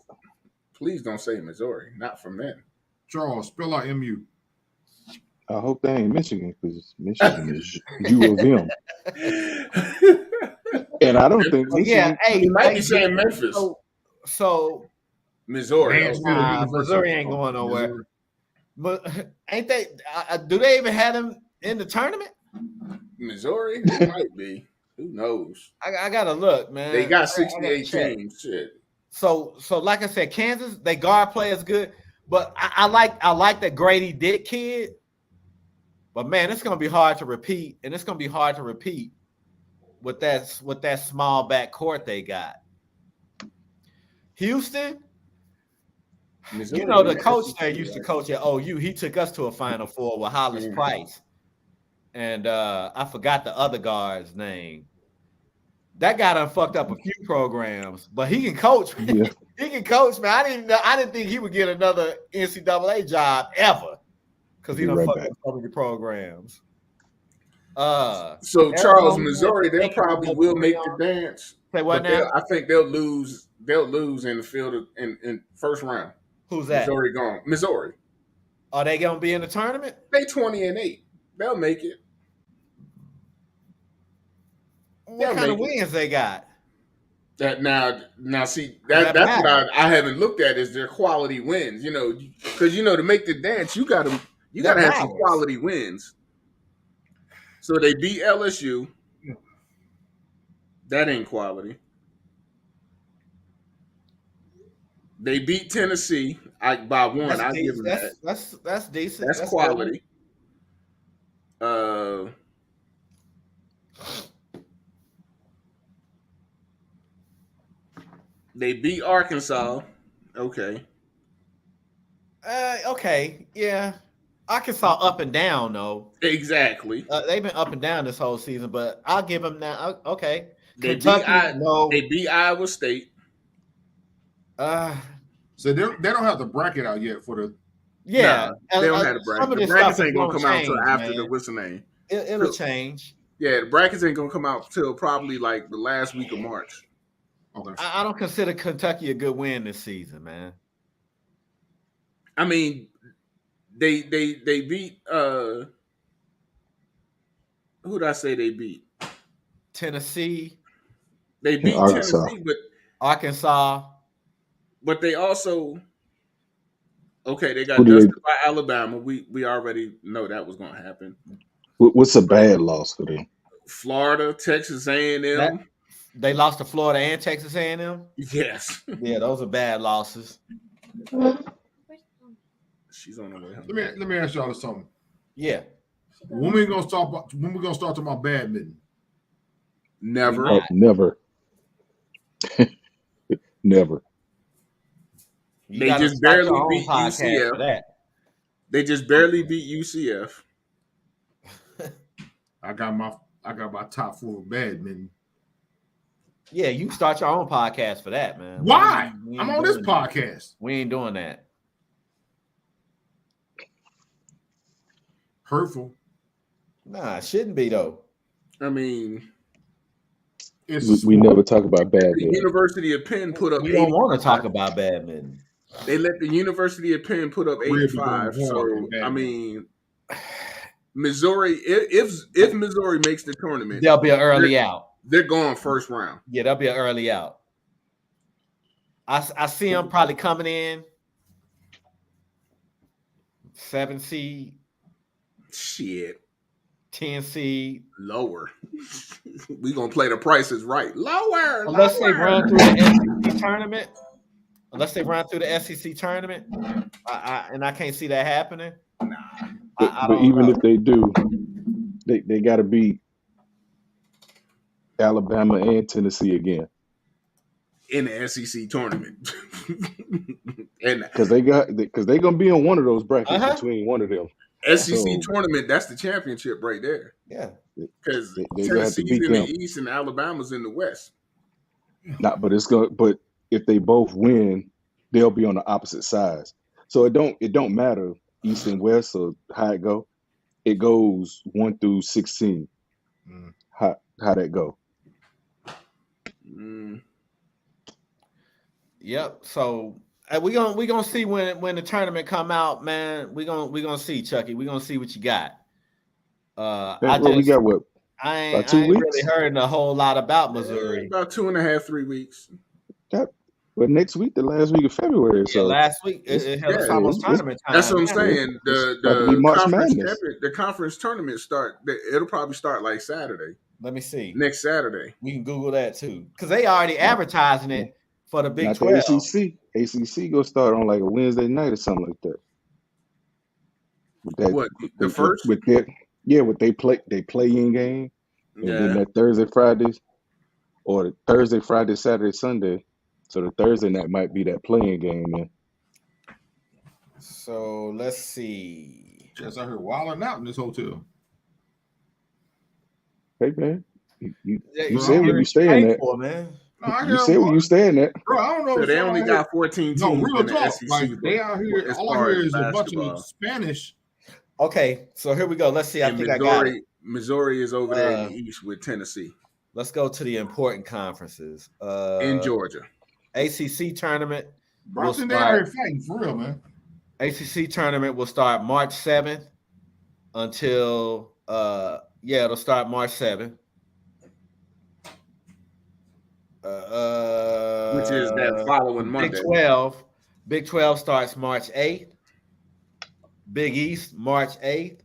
please don't say Missouri. Not from them. Charles, spell out MU. I hope they ain't Michigan because Michigan is U of M. And I don't think Michigan. He might be saying Memphis. So Missouri. Missouri ain't going nowhere. But ain't they? Do they even have them in the tournament? Missouri, it might be. Who knows? I gotta look, man. They got 68 teams. Shit. So like I said, Kansas, they guard play is good, but I like that Grady Dick kid. But man, it's gonna be hard to repeat, and it's gonna be hard to repeat with that small back court they got. Houston, Missouri, the coach there used to coach at OU. He took us to a Final Four with Hollis Price, and I forgot the other guard's name. That guy done fucked up a few programs, but he can coach. Yeah. He can coach, man. I didn't think he would get another NCAA job ever. Because he done fucked up so many programs. So Charles, Missouri, they probably will make the dance. Say what now? I think they'll lose. They'll lose in the field in first round. Who's that? Missouri gone. Missouri. Are they gonna be in the tournament? They 20-8. They'll make it. What kind of wins they got? That now see that's what I haven't looked at is their quality wins. Because to make the dance, you gotta have some quality wins. So they beat LSU. That ain't quality. They beat Tennessee by one. I give them that. That's decent. That's quality. They beat Arkansas. Okay. Okay. Yeah. Arkansas up and down though. Exactly. They've been up and down this whole season, but I'll give them now. Okay. They Kentucky, no. They beat Iowa State. So they don't have the bracket out yet for the. Yeah, they don't have the bracket. The brackets ain't gonna come out until after the what's the name. It'll change. Yeah, the brackets ain't gonna come out till probably like the last week of March. Okay. I don't consider Kentucky a good win this season, man. I mean, they beat who did I say they beat? Tennessee. They beat Tennessee, but Arkansas. But they also they got dusted by Alabama. We already know that was going to happen. What's a bad loss for them? Florida, Texas A&M. They lost to Florida and Texas A&M? Yes. Yeah, those are bad losses. She's on the way home. Let me ask y'all something. Yeah. When we gonna start talking about badminton? Never. Never. Never. They just barely beat UCF. They just barely beat UCF. I got my top 4 badminton. Yeah, you start your own podcast for that, man. Why? I'm on this podcast. We ain't doing that. Hurtful. Nah, it shouldn't be though. I mean, we never talk about badminton. The University of Penn put up. We don't want to talk about badminton. They let the University of Penn put up 85. So I mean, Missouri. If Missouri makes the tournament, they'll be an early out. They're going first round. Yeah, they'll be an early out. I see them probably coming in 7 seed. Shit. 10 seed. Lower. We gonna play the prices right. Lower. Unless they run through the SEC tournament. I can't see that happening. Nah. But even if they do, they got to beat Alabama and Tennessee again in the SEC tournament. And because they're gonna be in one of those brackets between one of them. SEC tournament, that's the championship right there. Yeah, because Tennessee's in the East and Alabama's in the West. But if they both win, they'll be on the opposite sides. So it don't matter East and West or how it go. It goes 1 through 16. How that go? Yep. So we gonna see when the tournament come out, man. We gonna see, Chucky. We gonna see what you got. We got what? I ain't really heard a whole lot about Missouri. About 2.5, 3 weeks. Next week, the last week of February. So last week it's almost tournament time. That's what I'm saying. The conference tournament it'll probably start like Saturday. Let me see. Next Saturday. We can Google that too. Because they already advertising it for the Big 12. The ACC go start on like a Wednesday night or something like that. The first? With they play-in game. And then that Thursday, Friday, or the Thursday, Friday, Saturday, Sunday. So the Thursday night might be that playing game, man. So let's see. Just out here wilding out in this hotel. Hey man, you say where you staying at, man. No, you say where you staying at, bro. I don't know. So they only got 14 teams. No, real in the talk. SEC, like they out here. All I hear is a bunch of Spanish. Okay, so here we go. Let's see. I got it. Missouri is over there in the East with Tennessee. Let's go to the important conferences. In Georgia. ACC tournament. Boston, they are fighting for real, man. ACC tournament will start March 7th until it'll start March 7th. Which is that following Monday. Big 12 starts March 8th. Big East March 8th.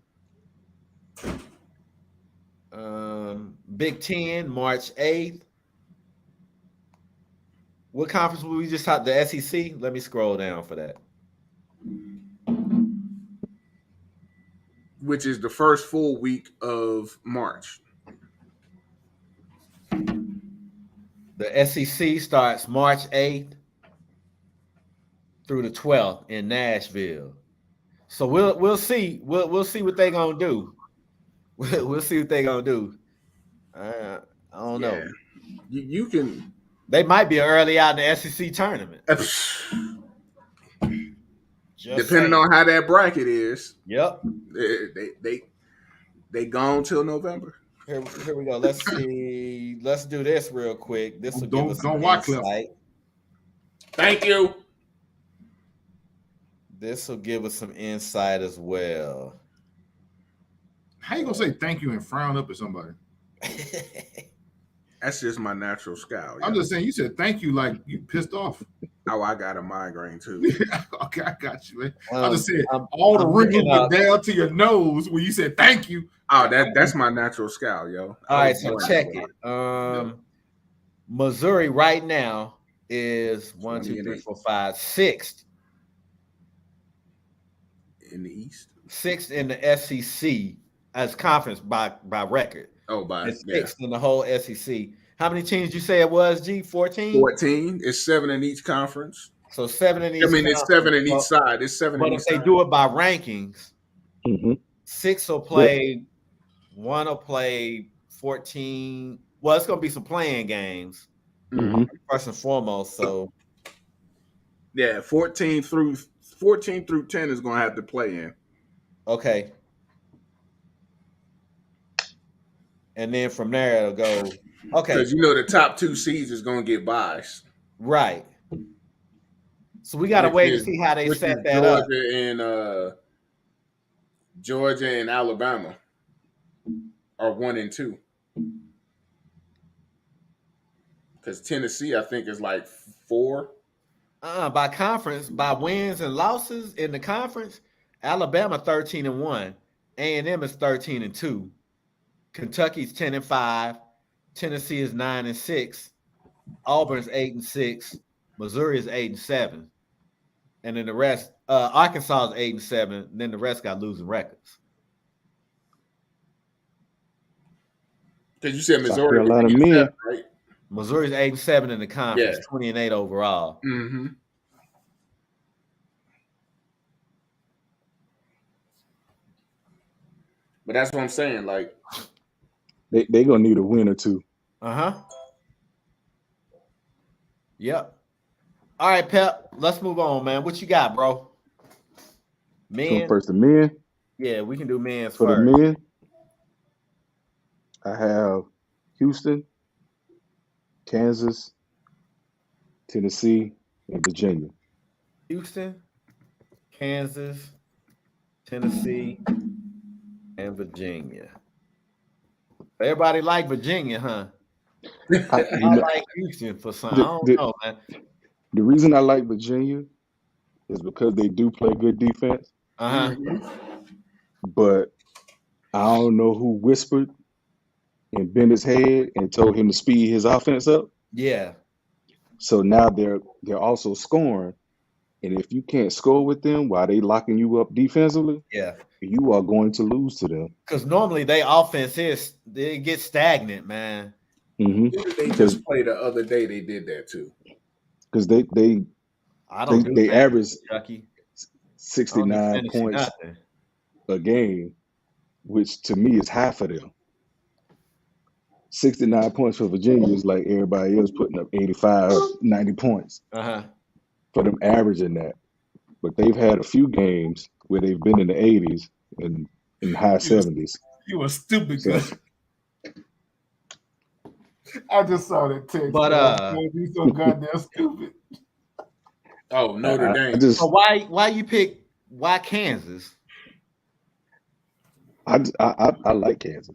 Big 10 March 8th. What conference will we just talk? The SEC? Let me scroll down for that. Which is the first full week of March. The SEC starts March 8th through the 12th in Nashville. So we'll see. We'll see what they're gonna do. We'll see what they're gonna do. I don't know. You can. They might be early out in the SEC tournament. Depending on how that bracket is. Yep. They gone till November. Here we go. Let's see. Let's do this real quick. This will give us some insight. Thank you. This will give us some insight as well. How you gonna say thank you and frown up at somebody? That's just my natural scowl. I'm just saying, you said thank you like you pissed off. Oh, I got a migraine too. Okay, I got you, man. I just said all the wrinkles went down to your nose when you said thank you. Oh, that's my natural scowl, yo. All right, so check it. Missouri right now is 1, 2, 3, 4, 5, sixth in the East. Sixth in the SEC as conference by record. Oh, by sixth in the whole SEC. How many teams you say it was, G? 14? 14. It's 7 in each conference. So 7 in each. I mean, it's 7 in each side. It's 7 in each side. But if they do it by rankings, 6 will play. 1 will play 14. Well, it's going to be some playing games first and foremost. So, yeah, 14 through 10 is going to have to play in. Okay. And then from there it'll go. Okay. Because the top 2 seeds is going to get buys. Right. So we got to wait to see how they set that up. Georgia and Alabama are 1 and 2. Because Tennessee, I think, is like 4. By conference, by wins and losses in the conference, Alabama 13-1, A&M is 13-2, Kentucky's 10-5, Tennessee is 9-6, Auburn's 8-6, Missouri is 8-7, and then the rest. Arkansas is 8-7. Then the rest got losing records. Because you said Missouri, a lot of men, right? Missouri's 8-7 in the conference, 20-8 overall. Mm-hmm. But that's what I'm saying. Like they gonna need a win or two. Yep. All right, Pep. Let's move on, man. What you got, bro? Men. So first, the men. Yeah, we can do men for first. the men. I have Houston, Kansas, Tennessee, and Virginia. Houston, Kansas, Tennessee, and Virginia. Everybody like Virginia, huh? I like Houston for some. I don't know, man. The reason I like Virginia is because they do play good defense. But I don't know who whispered in Bennett's head and told him to speed his offense up. Yeah. So now they're also scoring. And if you can't score with them while they locking you up defensively, you are going to lose to them. Because normally their offense they get stagnant, man. Who did they just play the other day? They did that too. Because they average 69 points a game, which to me is half of them. 69 points for Virginia is like everybody else putting up 85, 90 points. For them averaging that. But they've had a few games where they've been in the 80s and in high 70s. You a stupid guy. I just saw that text. But you so goddamn stupid. Oh, Notre Dame. So why you pick Kansas? I like Kansas.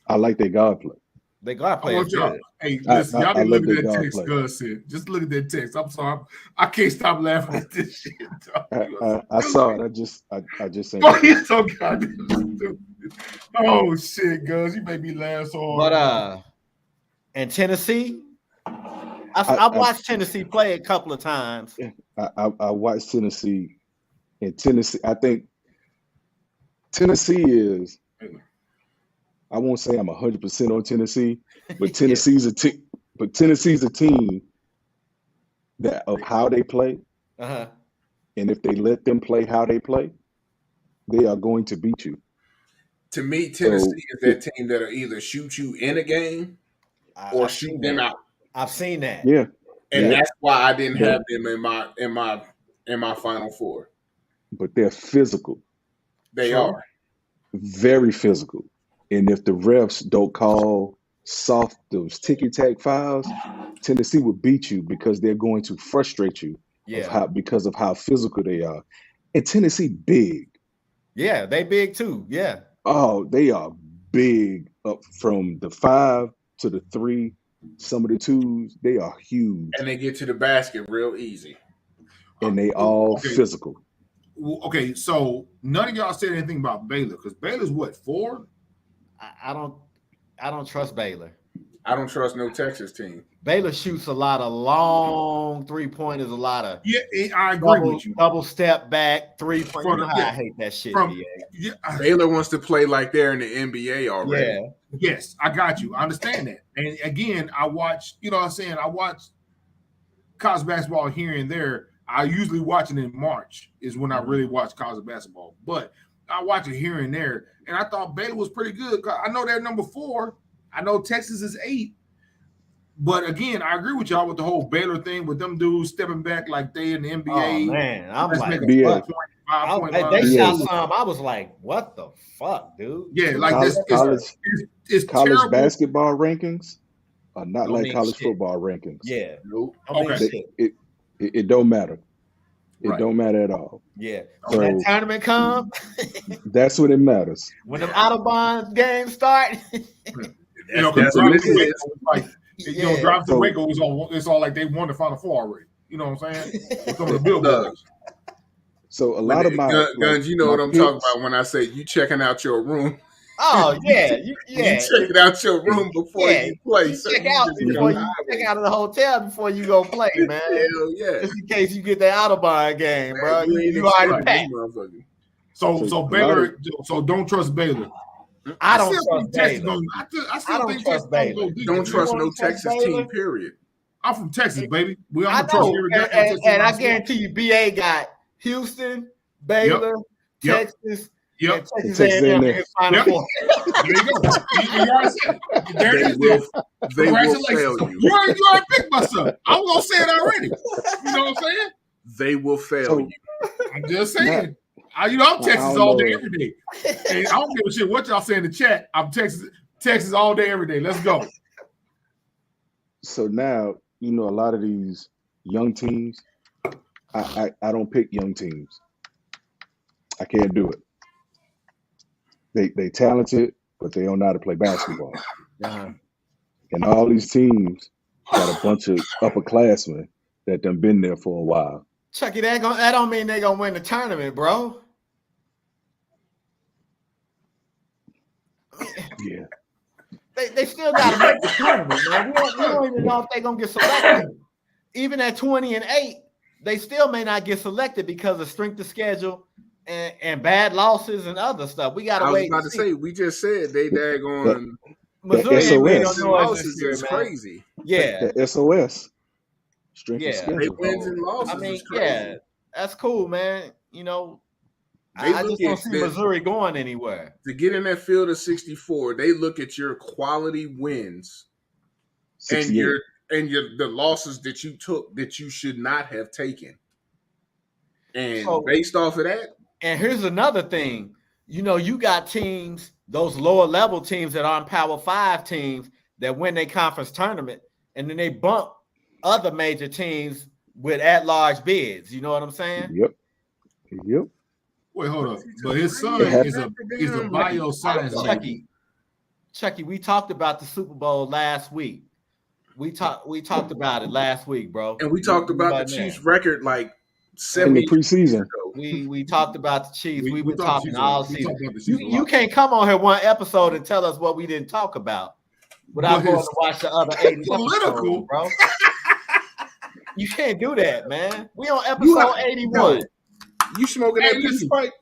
I like their guard play. They guard play is good. Hey, listen, y'all didn't look at that text Gus said. Just look at that text. I'm sorry. I can't stop laughing at this shit. I saw it. I just said. Oh, you're so goddamn stupid. Oh shit, Gus. You made me laugh so hard. But and Tennessee, I watched Tennessee play a couple of times. I watched Tennessee, and Tennessee. I think Tennessee is. I won't say I'm 100% on Tennessee, but Tennessee's a team. But Tennessee's a team that of how they play, Uh-huh. and if they let them play how they play, they are going to beat you. To me, Tennessee is that team that'll either shoot you in a game or shoot them out. I've seen that. Yeah. And that's why I didn't have them in my Final Four. But they're physical. They are. Very physical. And if the refs don't call soft those ticky-tack fouls, Tennessee will beat you because they're going to frustrate you because of how physical they are. And Tennessee big. Yeah, they big too. Yeah. Oh, they are big up from the 5 to the 3. Some of the 2s, they are huge. And they get to the basket real easy. And they all physical. Okay, so none of y'all said anything about Baylor because Baylor's what, 4? I don't trust Baylor. I don't trust no Texas team. Baylor shoots a lot of long 3-pointers, a lot of I agree with you. Double step back 3-point. You know how I hate that shit. Baylor wants to play like they're in the NBA already. Yeah. Yes, I got you. I understand that. And again, I watch, you know what I'm saying? I watch college basketball here and there. I usually watch it in March is when I really watch college basketball. But I watch it here and there. And I thought Baylor was pretty good. I know they're number 4. I know Texas is 8. But again, I agree with y'all with the whole Baylor thing with them dudes stepping back like they in the NBA. Oh, man. I'm like, they shot some. I was like, what the fuck, dude? Yeah, like college terrible. Basketball rankings are not like college football rankings. Yeah. Nope. It don't matter. It don't matter at all. Yeah. When that tournament comes, that's when it matters. When the Autobahn games start. Driving to Waco is all. It's all like they won the Final Four already. You know what I'm saying? Some of the billboards. So a lot of my guns, you know what I'm talking about when I say you checking out your room. Oh yeah, you checking out your room before you play. You check out of the hotel before you go play, man. Hell yeah! Just in case you get that Autobahn game, bro. You already packed. So Baylor. So don't trust Baylor. I don't trust Baylor. I don't trust Baylor. Don't trust no Texas team. Period. I'm from Texas, baby. I know, and I guarantee you, BA got Houston, Baylor, Texas. Yep. Texas A&M in Final Four. There you go. There it is. Congratulations. You already picked myself. I'm going to say it already. You know what I'm saying? They will fail you. I'm just saying. I'm Texas all day, every day. And I don't give a shit what y'all say in the chat. I'm Texas all day, every day. Let's go. So now, a lot of these young teams, I don't pick young teams. I can't do it. They talented, but they don't know how to play basketball. Uh-huh. And all these teams got a bunch of upperclassmen that done been there for a while. Chucky, that don't mean they're gonna win the tournament, bro. Yeah. They still gotta make the tournament, man. We don't even know if they're gonna get selected. Even at 20-8, they still may not get selected because of strength of schedule and bad losses and other stuff. We gotta wait. I was about to say, we just said they daggone Missouri losses is crazy. Yeah. The SOS. Strength of schedule. They wins and losses. I mean, that's cool, man. I just don't see Missouri going anywhere. To get in that field of 64, they look at your quality wins 68. and the losses that you took that you should not have taken. And based off of that. And here's another thing. You got teams, those lower level teams that aren't Power 5 teams that win their conference tournament, and then they bump other major teams with at-large bids. You know what I'm saying? Yep. Wait, hold up. But his son is a bioscience. Chucky, we talked about the Super Bowl last week. We talked about it last week, bro. And we talked about the Chiefs' record like 7 in the preseason. We talked about the Chiefs. We've been talking all season. You can't come on here one episode and tell us what we didn't talk about without going to watch the other 80 episodes, bro. You can't do that, man. We on episode 81. You smoking that piece of pipe?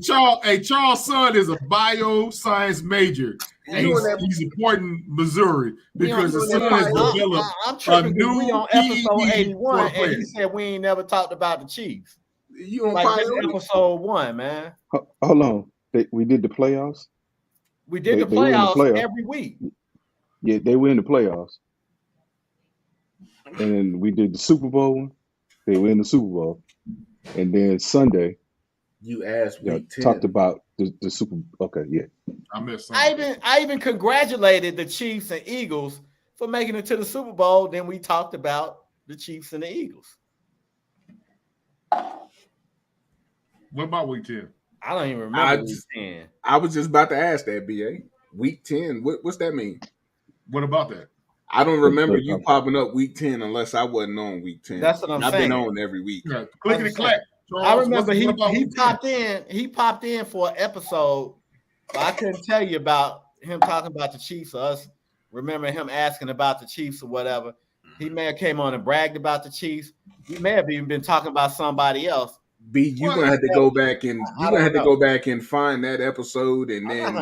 Charles' son is a bioscience major. he's supporting Missouri because as soon as I'm tripping because we on episode 81 and he said we ain't never talked about the Chiefs. You on like this episode 1, man. Hold on. We did the playoffs? We did the playoffs every week. Yeah, they were in the playoffs. And then we did the Super Bowl one. They were in the Super Bowl. And then Sunday, you asked week 10. Talked about the Super. Okay, yeah. I missed something. I even congratulated the Chiefs and Eagles for making it to the Super Bowl. Then we talked about the Chiefs and the Eagles. What about week 10? I don't even remember week 10. I was just about to ask that, BA. Week 10. What's that mean? What about that? I don't remember you popping up week 10 unless I wasn't on week 10. That's what I'm saying. I've been on every week. Yeah, clickety clack. I remember he popped in. He popped in for an episode, but I couldn't tell you about him talking about the Chiefs or us. Remember him asking about the Chiefs or whatever. He may have came on and bragged about the Chiefs. He may have even been talking about somebody else. You're gonna have to go back and find that episode and then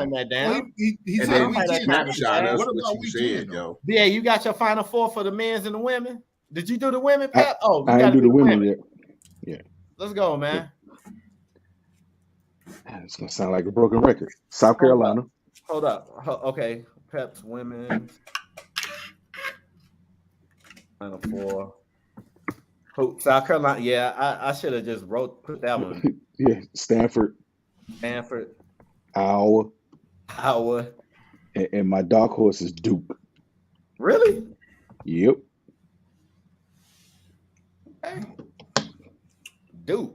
snapshot us what you said, yo. Yeah, you got your Final Four for the men's and the women. Did you do the women, Pep? I didn't do the women yet. Yeah. Let's go, man. It's gonna sound like a broken record. South Carolina. Hold up. Okay, Pep's women's Final Four. South Carolina. Yeah, I should have just put that one. Yeah, Stanford, Iowa, and my dark horse is Duke. Really? Yep. Hey. Duke.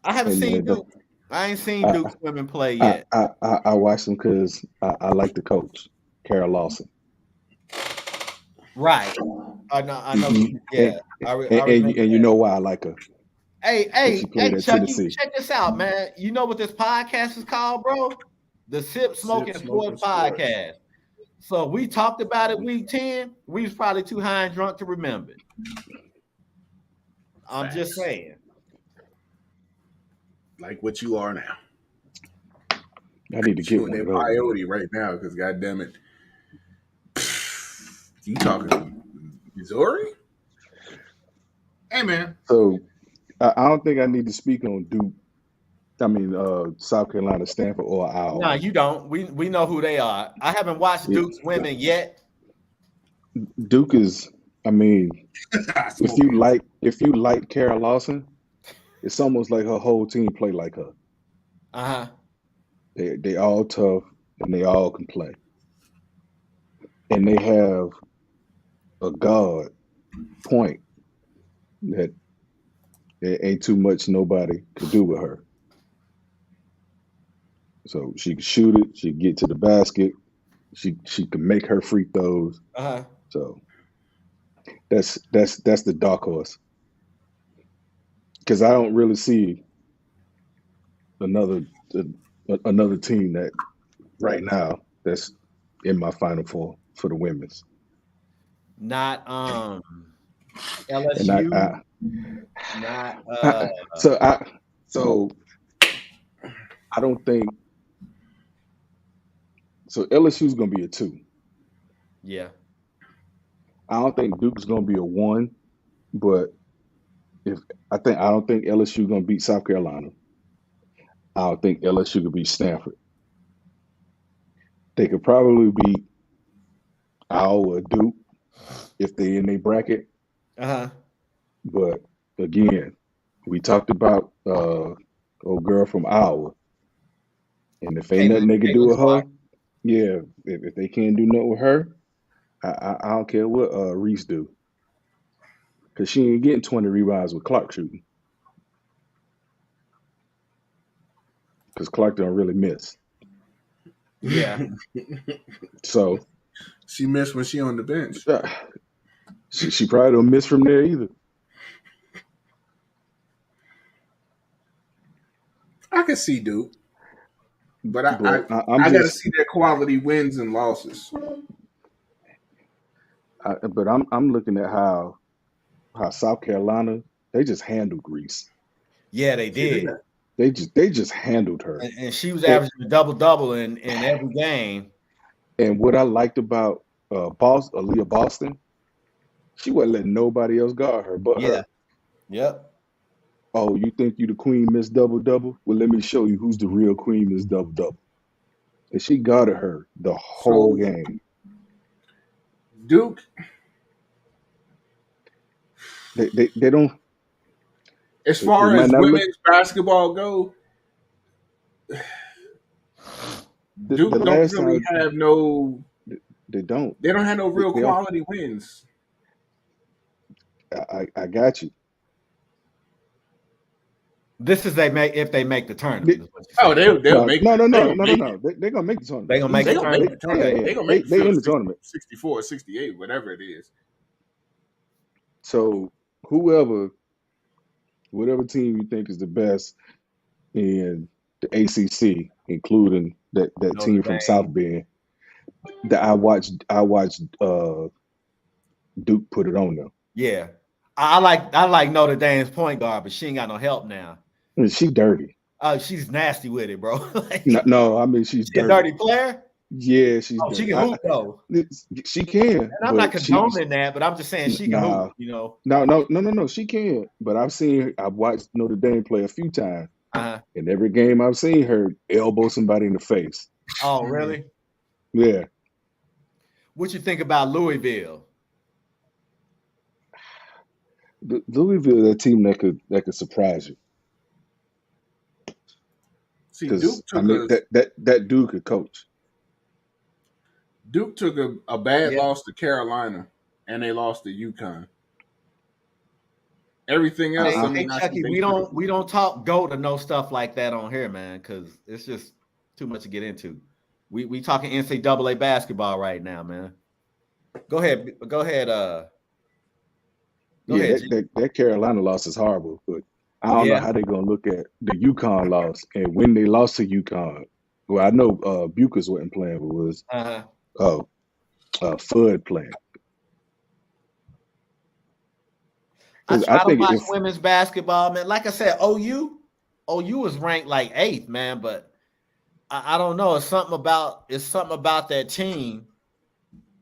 I haven't seen Duke. I ain't seen Duke's women play yet. I watched them because I like the coach, Carol Lawson. Right. I know. Yeah. And you know why I like her. Hey, Chucky, check this out, man. You know what this podcast is called, bro? The Sip Smoking Sports Podcast. So we talked about it week 10. We was probably too high and drunk to remember it. I'm just saying. Like what you are now. I need to get one of those. Coyote right now, because goddamn it, you talking Missouri? Hey man. So I don't think I need to speak on Duke. I mean, South Carolina, Stanford, or Iowa. No, you don't. We know who they are. I haven't watched Duke's women yet. Duke is. I mean, if you like Carol Lawson, it's almost like her whole team play like her. Uh-huh. They all tough and they all can play. And they have a guard point that there ain't too much nobody could do with her. So she can shoot it, she can get to the basket, she can make her free throws. Uh-huh. So that's the dark horse. Because I don't really see another team that right now that's in my Final Four for the women's. Not LSU. So I don't think so. LSU's gonna be a 2. Yeah. I don't think Duke's gonna be a 1, but I don't think LSU gonna beat South Carolina. I don't think LSU could beat Stanford. They could probably beat Iowa or Duke if they're in their bracket. Uh-huh. But again, we talked about old girl from Iowa. And if ain't nothing they can do with her, yeah, if they can't do nothing with her, I don't care what Reese do. Because she ain't getting 20 rebounds with Clark shooting. Because Clark don't really miss. Yeah. So she missed when she on the bench. She probably don't miss from there either. I can see Duke, but I got to see their quality wins and losses. But I'm looking at how South Carolina, they just handled Reese. Yeah, they did. They just handled her, and she was averaging a double in every game. And what I liked about Aaliyah Boston, she wasn't letting nobody else guard her but her. Yep. Oh, you think you the queen, Miss Double Double? Well, let me show you who's the real queen, Miss Double Double. And she guarded her the whole game. Duke, They don't. As far as women's basketball go, Duke the don't last really time, have no. They don't. They don't have no real quality wins. I got you. This is if they make the tournament. Oh, they'll make no. They're They're gonna make the tournament. They're gonna make the tournament. They're gonna make they in the tournament. 64, 68, whatever it is. So whatever team you think is the best in the ACC, including that team from South Bend, that I watched Duke put it on them. Yeah, I like Notre Dame's point guard, but she ain't got no help now. And she dirty. She's nasty with it, bro. No, I mean she's dirty. A dirty player. Yeah, she's. Oh, she can hoop though. She can. And I'm not condoning that, but I'm just saying she can hoop. You know. No. She can. But I've watched Notre Dame play a few times, and every game I've seen her elbow somebody in the face. Oh, really? Yeah. What you think about Louisville? Louisville, that team that could surprise you. See, Duke took that dude could coach. Duke took a bad loss to Carolina, and they lost to UConn. Everything else, Chucky, we don't talk GOAT or no stuff like that on here, man, because it's just too much to get into. We talking NCAA basketball right now, man. Go ahead. That Carolina loss is horrible, but I don't know how they're gonna look at the UConn loss and when they lost to UConn. Well, I know Bucas wasn't playing, but was Fudd playing. I don't watch women's basketball, man. Like I said, OU is ranked like 8th, man, but I don't know. It's something about that team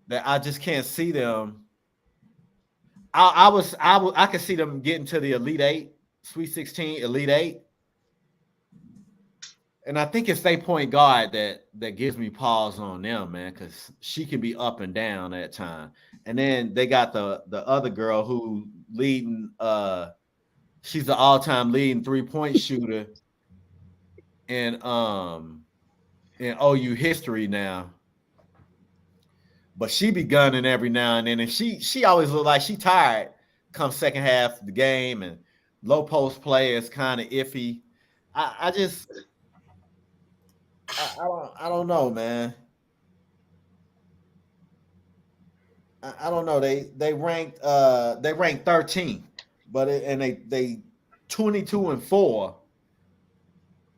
that I just can't see them. I could see them getting to the Elite 8, Sweet 16, Elite 8. And I think it's their point guard that gives me pause on them, man, because she can be up and down at time. And then they got the other girl who leading she's the all-time leading 3-point shooter in OU history now. But she be gunning every now and then, and she always look like she tired come second half of the game, and low post play is kind of iffy. I don't know, man. I don't know. They ranked 13th, but they 22-4.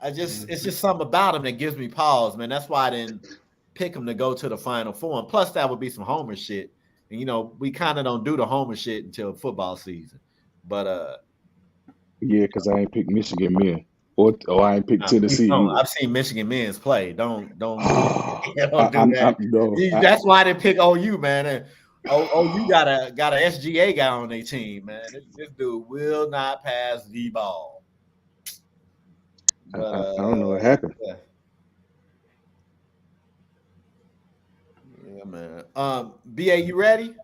It's just something about them that gives me pause, man. That's why I didn't pick them to go to the Final Four. And plus, that would be some homer shit. And we kind of don't do the homer shit until football season. But yeah, because I ain't picked Michigan men, or I ain't picked Tennessee. I've seen Michigan men's play. Don't do that. That's why I didn't pick OU, man. And OU got a SGA guy on their team, man. This dude will not pass the ball. But, I don't know what happened. Yeah, man. BA, you ready?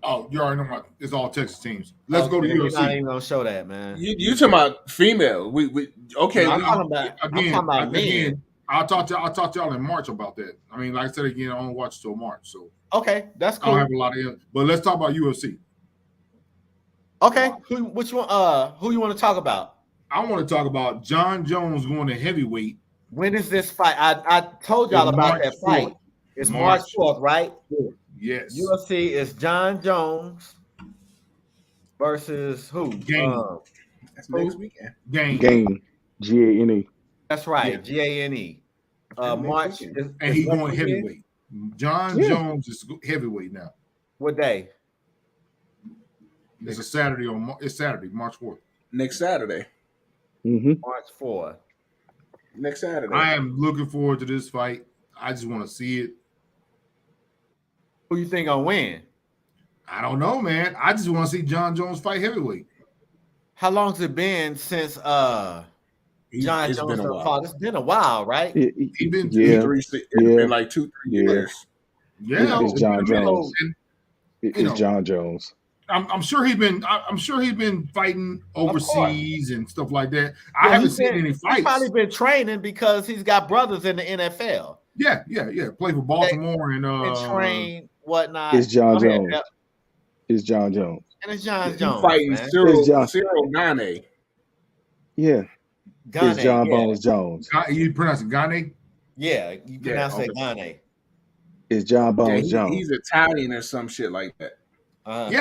Oh, you already know it's all Texas teams. Let's go to UFC. You're not even gonna show that, man. You talking about female? I'm talking about men. I'll talk to y'all in March about that. I mean, like I said again, I don't watch till March, so okay, that's cool. I don't have a lot of, but let's talk about UFC. Okay, which one? Who you want to talk about? I want to talk about John Jones going to heavyweight. When is this fight? I told y'all about that fight. It's March 4th, right? 4th. Yes. UFC is John Jones versus who? Game. That's next weekend. Game. Gane. That's right. Gane. March. And he's going heavyweight. John Jones is heavyweight now. What day? It's Saturday, March 4th. Next Saturday. Mm-hmm. March 4th. Next Saturday. I am looking forward to this fight. I just want to see it. Who you think gonna win? I don't know, man. I just want to see John Jones fight heavyweight. How long's it been since John Jones fought? It's been a while, right? It's been like 2-3 years. Yeah, it's John Jones. It's John Jones. I'm sure he's been fighting overseas and stuff like that. I haven't seen any fights. He's probably been training because he's got brothers in the NFL. Yeah. Play for Baltimore and train whatnot. It's John Jones. It's John Jones. And it's John Jones. Fighting Cyril Gane. Yeah. Gane, it's John Bones Jones. You pronounce it Gane? Yeah, you pronounce it Gane. It's John Bones Jones. He's Italian or some shit like that. But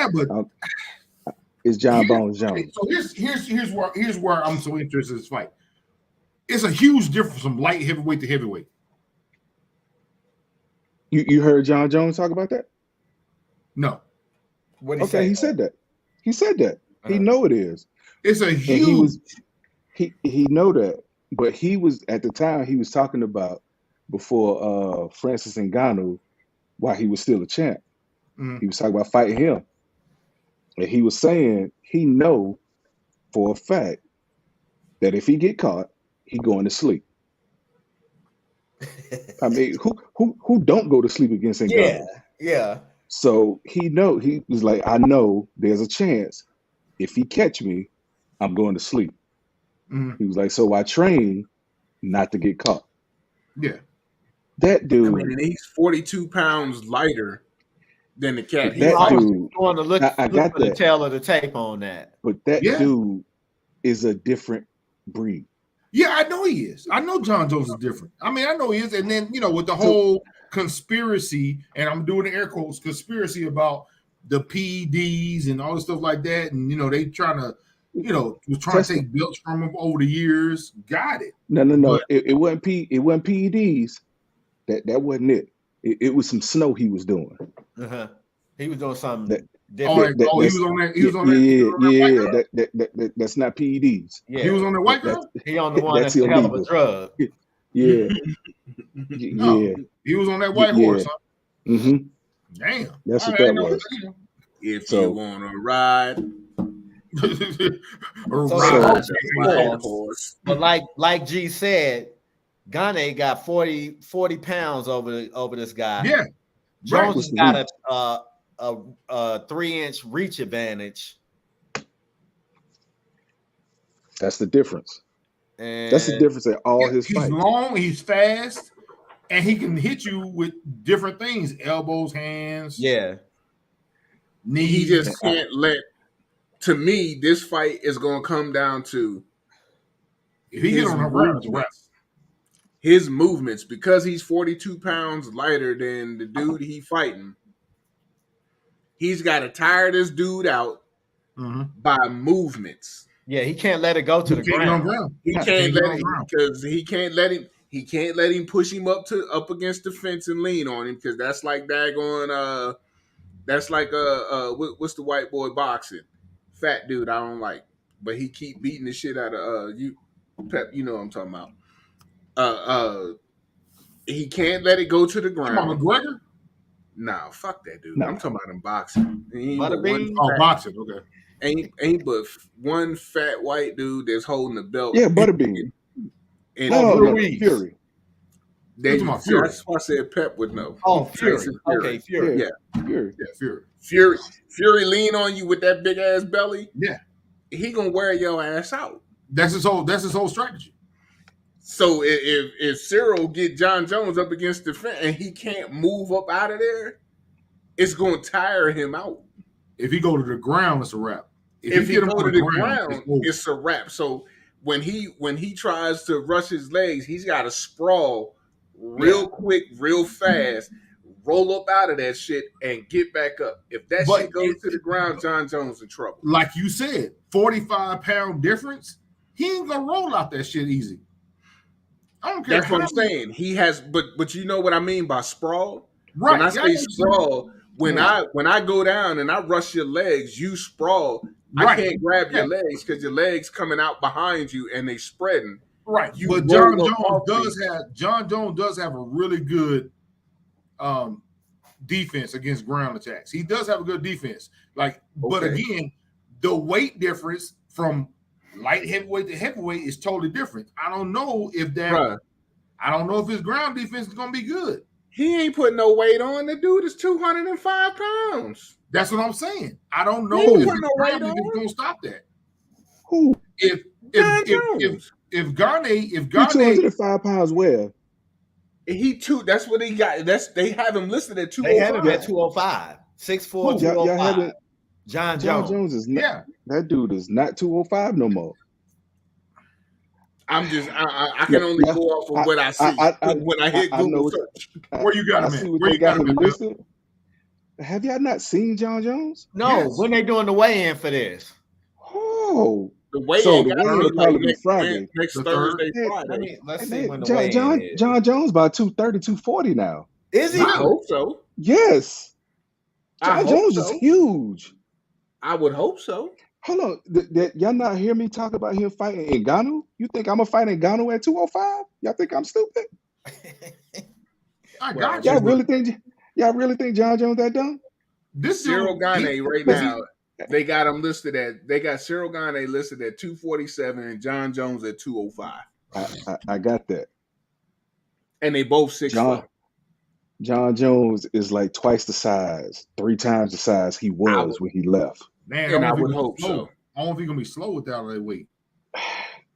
it's John Bones Jones. So here's where I'm so interested in this fight. It's a huge difference from light heavyweight to heavyweight. You heard John Jones talk about that? No. What did he say? He said that. He said that. He know it is. It's a huge. He know that, but he was at the time he was talking about before Francis Ngannou, while he was still a champ. Mm-hmm. He was talking about fighting him, and he was saying he know for a fact that if he get caught, he going to sleep. I mean, who don't go to sleep against Ngannou? Yeah. So he was like, I know there's a chance if he catch me, I'm going to sleep. Mm-hmm. He was like, so I train not to get caught. Yeah. That dude. I mean, he's 42 pounds lighter than the cat. That dude. Going to look I got for the tail of the tape on that. But that dude is a different breed. Yeah, I know he is. I know John Jones is different. I mean, I know he is. And then, with the whole conspiracy, and I'm doing the air quotes, conspiracy about the PEDs and all the stuff like that. And, they trying to, was trying to take belts from him over the years. Got it. No. But it wasn't PEDs. That wasn't it. It was some snow he was doing. Uh-huh. He was doing something. He was on that. Yeah. That's not PEDs. Yeah. He was on that white girl. He on the one that's a hell of a drug. Yeah. Yeah. He was on that white horse. Huh? Mm-hmm. Damn. That's what that was. If you want to ride. But like G said, Gane got 40 pounds over this guy. Yeah. Jones got a 3-inch reach advantage. That's the difference. And that's the difference in all his fights. He's long, he's fast, and he can hit you with different things: elbows, hands. Yeah. Knees. He just can't let. To me, this fight is going to come down to if he get on the ground, his movements, because he's 42 pounds lighter than the dude he fighting. He's got to tire this dude out by movements. Yeah, he can't let it go to the ground. He can't let it because he can't let him. He can't let him push him up against the fence and lean on him, because that's like daggone. That's like what's the white boy boxing? Fat dude I don't like, but he keep beating the shit out of you, Pep. You know what I'm talking about. He can't let it go to the ground. McGregor? Nah, fuck that dude. No. I'm talking about him boxing. Boxing. Okay. Ain't but one fat white dude that's holding the belt. Yeah, Butterbean. Fury. Fury. That's why I said Pep would know. Oh, Fury. Okay, Fury. Yeah. Fury. Fury lean on you with that big ass belly. Yeah. He gonna wear your ass out. That's his whole strategy. So if Cyril get John Jones up against the fence and he can't move up out of there, it's gonna tire him out. If he go to the ground, it's a wrap. If he go to the ground, it's a wrap. So when he tries to rush his legs, he's got to sprawl real quick, real fast, roll up out of that shit, and get back up. If that shit goes to the ground, John Jones in trouble. Like you said, 45-pound difference. He ain't gonna roll out that shit easy. I don't care. That's what I'm saying. He has, but you know what I mean by sprawl. Right. When I say sprawl, when I go down and I rush your legs, you sprawl. Right. I can't grab your legs because your legs coming out behind you and they spreading. Right, but John Jones does have a really good defense against ground attacks. He does have a good defense. But again, the weight difference from light heavyweight to heavyweight is totally different. I don't know if his ground defense is gonna be good. He ain't putting no weight on. The dude is 205 pounds. That's what I'm saying. I don't know if his ground defense is gonna stop that. Who? If Garnay 205 pounds where? That's what he got. They have him listed at 205. They have him at 205. 6'4", 205. John Jones is not. That dude is not 205 no more. I'm just. I can only go off of what I see when I hit Google search. Where you got him at? Where you got him listed? Have y'all not seen John Jones? No. Yes. When they doing the weigh-in for this? Oh. The weigh-in will probably be Friday. Next Thursday, Friday. Let's see when the weigh-in is. John Jones about 230, 240 now. Is he? I hope so. Yes. John Jones is huge. I would hope so. Hold on. Y'all not hear me talk about him fighting Ngannou? You think I'm going to fight Ngannou at 205? Y'all think I'm stupid? I got you. Y'all really think John Jones that dumb? This Cyril Gane right now. They got him listed at. They got Cyril Gane listed at 247 and John Jones at 205. I got that. And they both 6'4". John Jones is like twice the size, 3 times the size he was when he left. Man, and I would hope so. I don't think he's gonna be slow with that weight.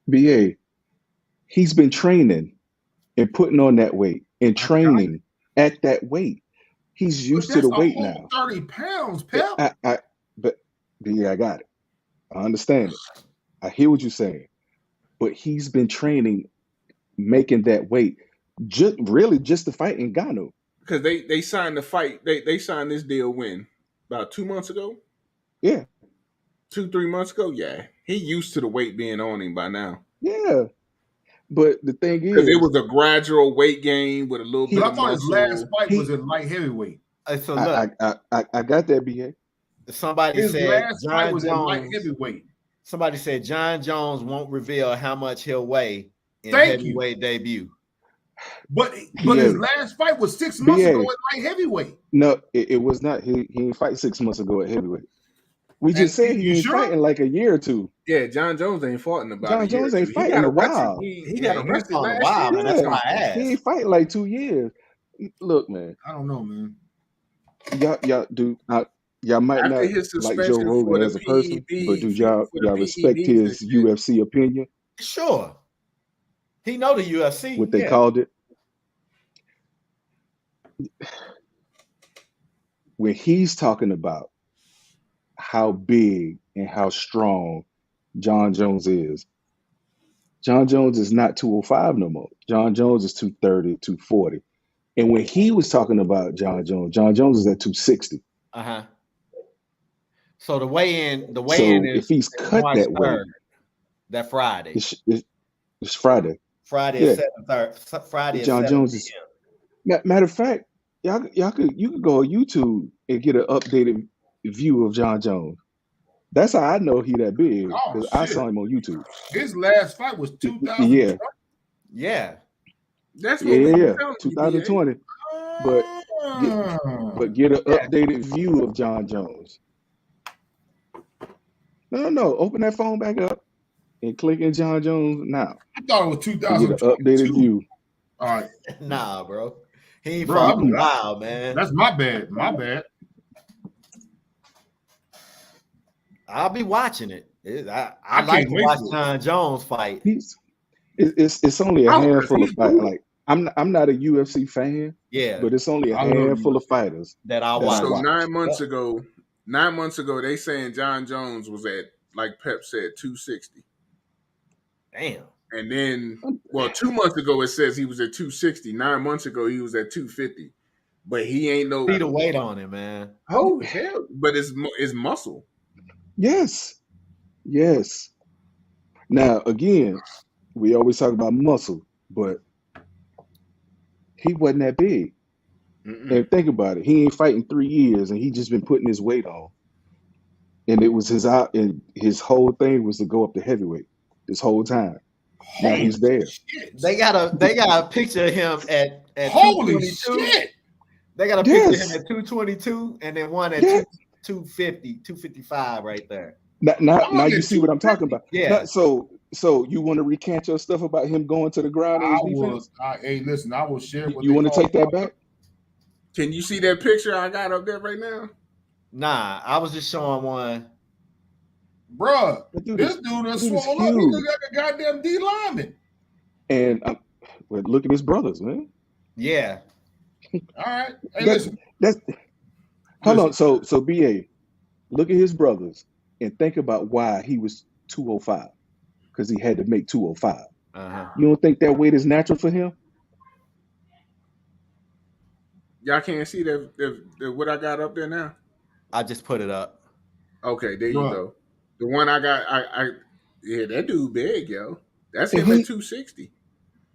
BA, he's been training and putting on that weight and training at that weight. He's used to the weight now. 30 pounds, Pep. But yeah, I got it. I understand it. I hear what you're saying. But he's been training, making that weight, just to fight Ngannou. Because they signed the fight. They signed this deal when? About 2 months ago? Yeah. 2-3 months ago? Yeah. He used to the weight being on him by now. Yeah. But the thing is, because it was a gradual weight gain with a little bit. I thought his last fight was in light heavyweight. So look, I got that, BA. Somebody his said last fight was Jones, in light heavyweight. Somebody said John Jones won't reveal how much he'll weigh in heavyweight debut. But his last fight was 6 months ago at light heavyweight. No, it was not. He didn't fight 6 months ago at heavyweight. We just said he ain't fighting like a year or two. Yeah, John Jones ain't fought in about John Jones ain't fighting in a while. He got arrested last year. That's why I asked. He ain't fighting like 2 years. Look, man. I don't know, man. Y'all might not like Joe Rogan as a person, but do y'all respect his UFC opinion? Sure. He know the UFC. What they called it. When he's talking about how big and how strong John Jones is not 205 no more. John Jones is 230, 240. And when he was talking about John Jones is at 260. So the weigh-in is if he's cut March that 3rd, way, that Friday. It's Friday. Friday at 7:30. Friday at John Jones is. Matter of fact, you could go on YouTube and get an updated view of John Jones. That's how I know he that big, because I saw him on YouTube. His last fight was 2020. Yeah. That's what 2020. But get an updated view of John Jones. No. Open that phone back up and click in John Jones now. I thought it was 2022. Get an updated view. All right. Nah, bro. He ain't fought in a while, man. That's my bad. My bad. I'll be watching it. I like to watch John Jones fight. It's only a handful of fighters. Like I'm not a UFC fan. Yeah, but it's only a handful of fighters that I watch. So 9 months ago, they saying John Jones was at, like Pep said, 260. Damn. And then, 2 months ago it says he was at 260. 9 months ago he was at 250. But he ain't no. See the weight on him, man. Oh hell! But it's muscle. Yes. Now again, we always talk about muscle, but he wasn't that big. And think about it. He ain't fighting 3 years, and he just been putting his weight on. And it was his whole thing was to go up to heavyweight this whole time. Now he's there. Shit. They got a picture of him at Holy 222. shit. They got a picture of him at 222 and then one at 250, 255 right there. Now you see what I'm talking about. Yeah. So you want to recant your stuff about him going to the ground in his defense? Hey, listen, I will share what you want to take that back? Can you see that picture I got up there right now? Nah, I was just showing one. Bruh, this dude is swole up. He look like a goddamn D lineman. And look at his brothers, man. Yeah. All right. Hey, listen. Hold on. So BA, look at his brothers and think about why he was 205. Because he had to make 205. You don't think that weight is natural for him? Y'all can't see the what I got up there now? I just put it up. Okay, there you go. The one I got, that dude big, yo. That's him at 260.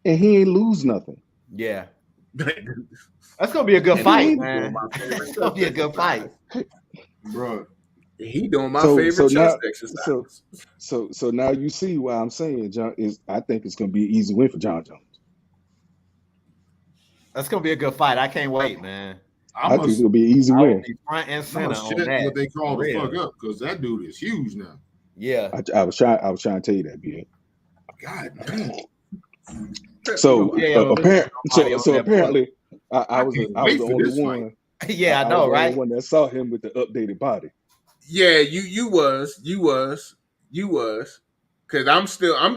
And he ain't lose nothing. Yeah. That's gonna be a good fight, man. That's gonna be a good fight. Bro. He doing my favorite chest exercise. So now you see why I'm saying I think it's gonna be an easy win for John Jones. That's gonna be a good fight. I can't wait, man. I think it'll be an easy win. Be front and center on that. What they call the fuck up because that dude is huge now. Yeah, I was trying to tell you that, BA. God damn. So apparently I was the only one. Yeah, I know, right? The one that saw him with the updated body. Yeah, you was. Because I'm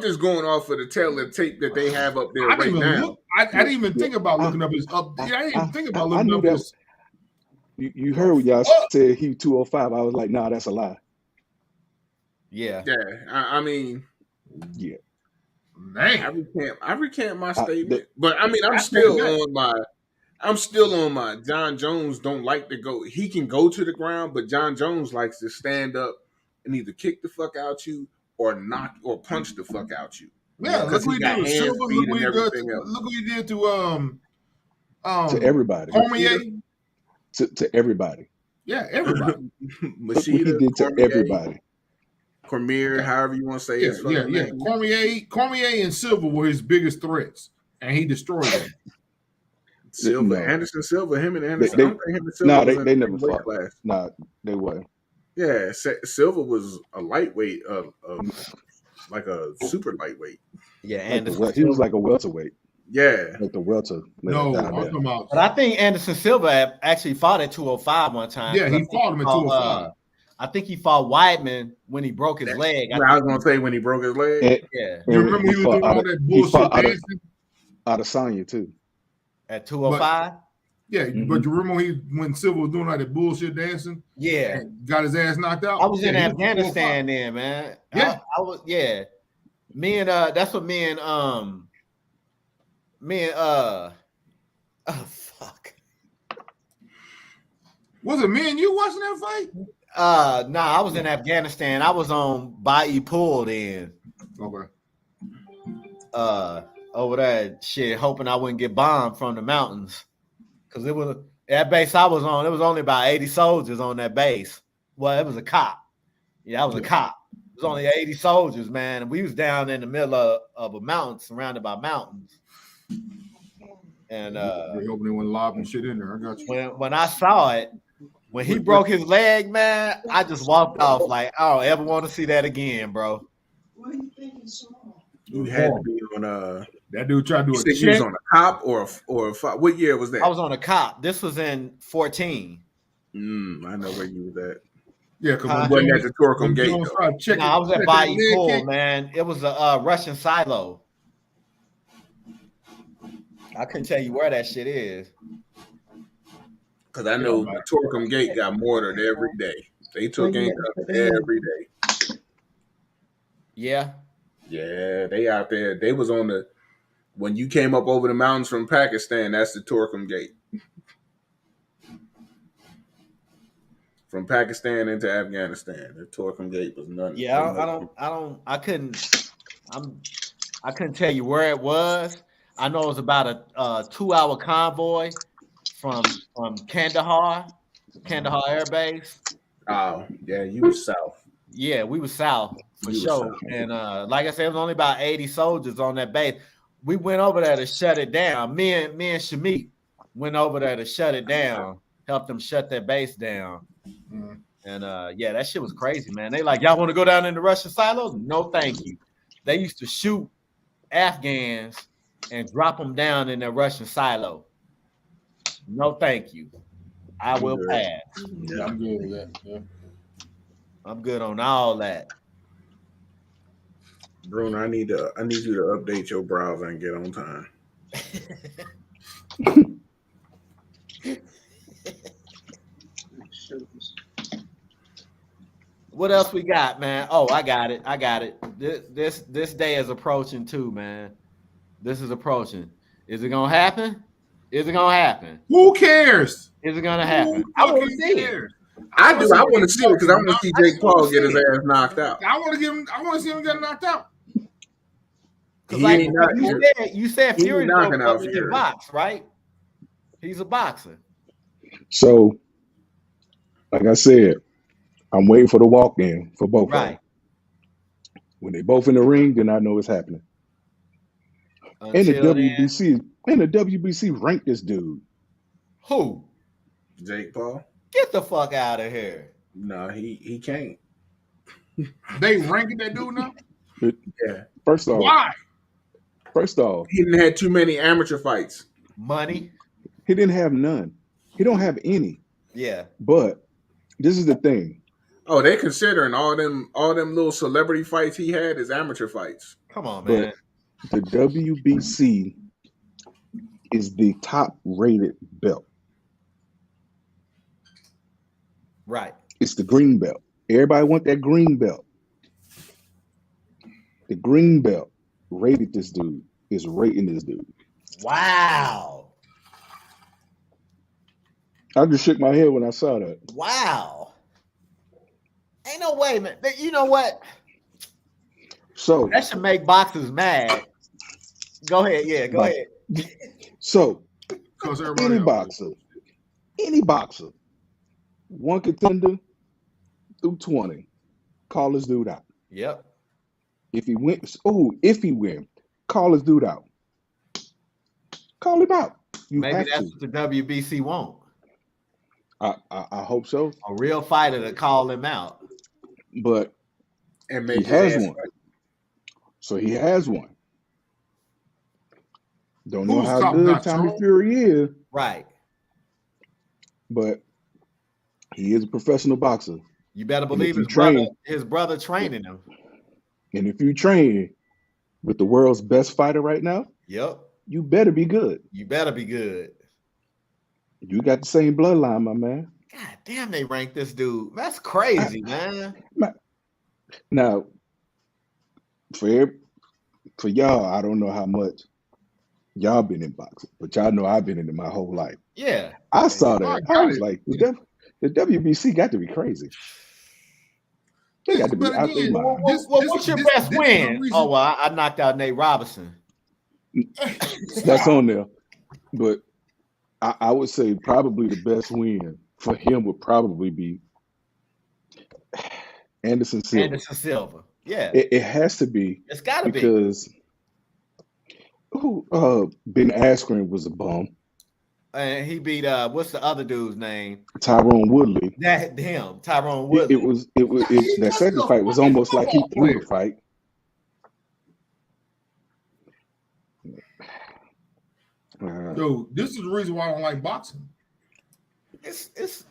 just going off of the tape that they have up there right now. I didn't even think about looking up his update. I didn't even think about looking up his. You heard when y'all said he 205. I was like, nah, that's a lie. Yeah. Yeah. I mean, yeah. Man. I recant my statement. But I mean, I'm still on my John Jones don't like to go. He can go to the ground, but John Jones likes to stand up and either kick the fuck out you or knock or punch the fuck out you. Yeah, look what he did to Silver. Look what he did to everybody. Cormier. To everybody. Yeah, everybody. Machida, he did to everybody. Cormier, however you want to say it. Yeah. Cormier and Silva were his biggest threats, and he destroyed them. Anderson Silva, him and Anderson. They never fought. Class. Nah, they weren't. Yeah, Silva was a lightweight, like a super lightweight. Yeah, Anderson. He was like a welterweight. Yeah, like the welter. No, I'm talking about. But I think Anderson Silva actually fought at 205 one time. Yeah, he fought him at 205. I think he fought Weidman when he broke his leg. I was going to say when he broke his leg. Yeah. You remember he was doing all that bullshit dancing? Adesanya too. At 205? Yeah, but you remember when Silva was doing all that bullshit dancing? Yeah. Got his ass knocked out? I was in Afghanistan then, man. Yeah. I was, yeah. That's what oh, fuck. Was it me and you watching that fight? Nah, I was in Afghanistan. I was on Ba'i Pool then. Okay. Over there, shit, hoping I wouldn't get bombed from the mountains. Because it was that base I was on, it was only about 80 soldiers on that base. Well, it was a cop. Yeah, I was a cop. It was only 80 soldiers, man. And we was down in the middle of a mountain, surrounded by mountains. And they hoping they wouldn't lob and shit in there. I got you. When I saw it, when he broke his leg, man, I just walked off like, I don't ever want to see that again, bro. What are you thinking so long? You had to be on that dude tried to do a check. He was on a cop or a what year was that? I was on a cop. This was in 14. I know where you was at. Yeah, because we wasn't at the Torcom Gate. No, I was at Bayou Pool, man. It was a Russian silo. I couldn't tell you where that shit is. Because I know the Torcom Gate got mortared every day. They took handcuffs every day. Yeah. Yeah, they out there. They was on when you came up over the mountains from Pakistan, that's the Torcom Gate. From Pakistan into Afghanistan, the Torcom Gate was nothing. Yeah, I couldn't tell you where it was. I know it was about a 2-hour convoy from Kandahar Air Base. Oh, yeah, you was south. Yeah, we was south for sure. And like I said, it was only about 80 soldiers on that base. We went over there to shut it down. Me and Shamik went over there to shut it down, help them shut that base down. Mm-hmm. And yeah, that shit was crazy, man. They like, y'all want to go down in the Russian silos? No, thank you. They used to shoot Afghans and drop them down in their Russian silo. No, thank you. I will pass. Yeah, I'm good with that. Yeah. I'm good on all that. Bruno, I need you to update your browser and get on time. What else we got, man? Oh, I got it. This day is approaching too, man. This is approaching. Is it gonna happen? Is it gonna happen? Who cares? Is it gonna happen? I want to see it. I do. I want to see it because I want to see Jake Paul get his ass knocked out. I want to see him get knocked out. Like you said Fury's knocking out Fury. Box, right? He's a boxer. So, like I said, I'm waiting for the walk-in for both of them. When they both in the ring, then I know it's happening. And the WBC ranked this dude. Who? Jake Paul. Get the fuck out of here. No, he can't. They ranking that dude now? Yeah. First off, why? First off, he didn't have too many amateur fights. Money. He didn't have none. He don't have any. Yeah. But this is the thing. Oh, they considering all them little celebrity fights he had as amateur fights. Come on, man. But the WBC is the top rated belt. Right. It's the green belt. Everybody want that green belt. The green belt rated this dude. Is rating this dude. Wow. I just shook my head when I saw that. Wow. Ain't no way, man. You know what? So that should make boxers mad. Go ahead. Yeah, go ahead. So any boxer, one contender through 20, call this dude out. Yep. If he win, call this dude out. Call him out. Maybe that's what the WBC want. I hope so. A real fighter to call him out. But he has one. So he has one. Don't know how good Tommy Fury is. Right. But he is a professional boxer. You better believe his brother training him. And if you train with the world's best fighter right now, yep, you better be good. You better be good. You got the same bloodline, my man. God damn, they ranked this dude. That's crazy, man. Now, for y'all, I don't know how much y'all been in boxing, but y'all know I've been in it my whole life. Yeah. I saw that. I was like, the WBC got to be crazy. They got to be out their mind. What's your best win? Oh, well, I knocked out Nate Robinson. That's on there. But I would say probably the best win for him would probably be Anderson Silva. Anderson Silva. Yeah. It has to be. It's got to be. Because Ben Askren was a bum. And he beat what's the other dude's name? Tyrone Woodley. Tyrone Woodley. It was that second fight was almost like he threw the fight. Dude, this is the reason why I don't like boxing. That's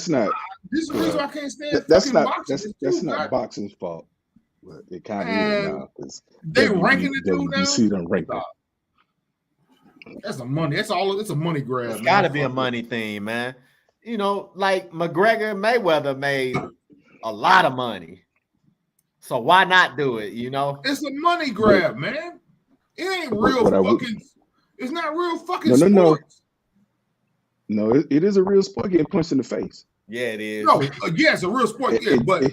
not. This is the reason why I can't stand. That's not. Boxing. That's not boxing's fault. But it kind of is now. They ranking the dude now. WBC done ranked it. That's a money. That's all. It's a money grab. It's got to be a money thing, man. You know, like McGregor and Mayweather made a lot of money, so why not do it? You know, it's a money grab, man. It ain't real fucking. It's not real fucking sports. No, it is a real sport. Getting punched in the face. Yeah, it is. No, yeah, it's a real sport. Yeah, but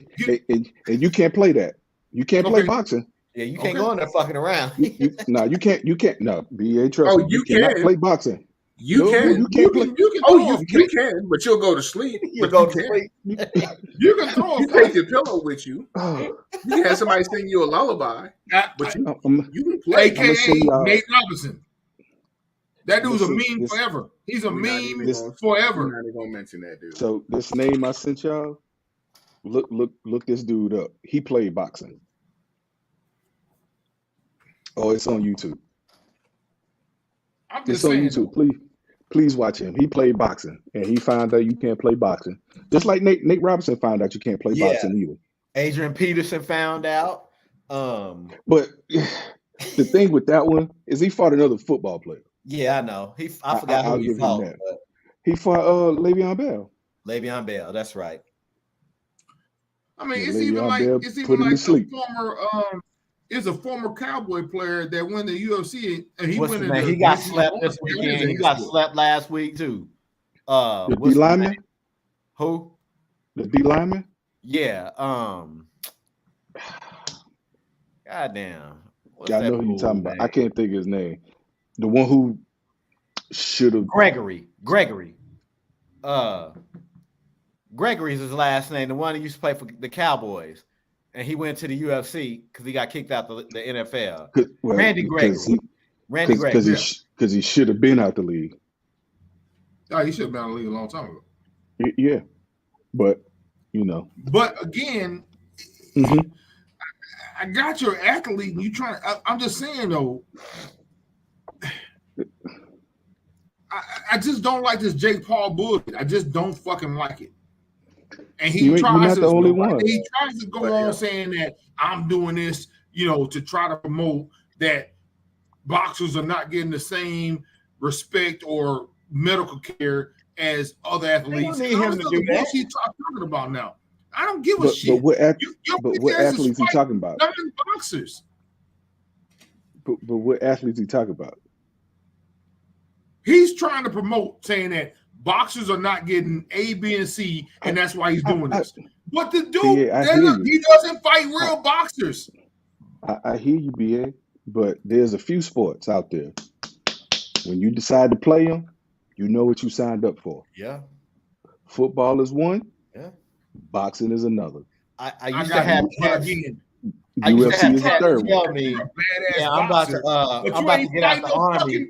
and you can't play that. You can't play boxing. Yeah, you can't go in there fucking around. You can't. No, BA trust. Oh, you cannot play boxing. You can. You can. You can, but you'll go to sleep. You go to sleep. You can throw a You take your pillow with you. Oh, You can have somebody sing you a lullaby, but you can play. AKA Nate Robinson. That dude's a Listen, meme forever. He's a meme We're forever. not even gonna mention that dude. so this name I sent y'all, look this dude up. He played boxing. Oh, it's on YouTube. I'm just It's on saying. YouTube. Please watch him. He played boxing, and he found out you can't play boxing. Just like Nate Robinson found out you can't play boxing either. Adrian Peterson found out. But the thing with that one is he fought another football player. Yeah, I know. I forgot who he fought. He fought Le'Veon Bell. Le'Veon Bell, that's right. I mean, it's even like a former Cowboy player that went to UFC and he got slept this weekend. He got slept last week too. The D lineman? Who? The D lineman? Yeah. Goddamn. I know who you're talking about. I can't think of his name. The one who should have Gregory. Gregory's his last name. The one who used to play for the Cowboys, and he went to the UFC because he got kicked out the NFL. Randy Gregory. Because he should have been out the league. Oh, he should have been out of the league a long time ago. Yeah, but you know. But again, I got your athlete, and you trying. I'm just saying though. I just don't like this Jake Paul bullshit. I just don't fucking like it. And he tries to go on saying that I'm doing this, to try to promote that boxers are not getting the same respect or medical care as other athletes. Need him to do that. He's talking about now. I don't give a shit. But what athletes he talking about? Boxers. But what athletes he talking about? He's trying to promote saying that boxers are not getting A, B, and C, and that's why he's doing this. But the dude, he doesn't fight real boxers. I hear you, BA, but there's a few sports out there. When you decide to play them, you know what you signed up for. Yeah. Football is one. Yeah. Boxing is another. I used to have UFC is the third one. I'm about to get out the army.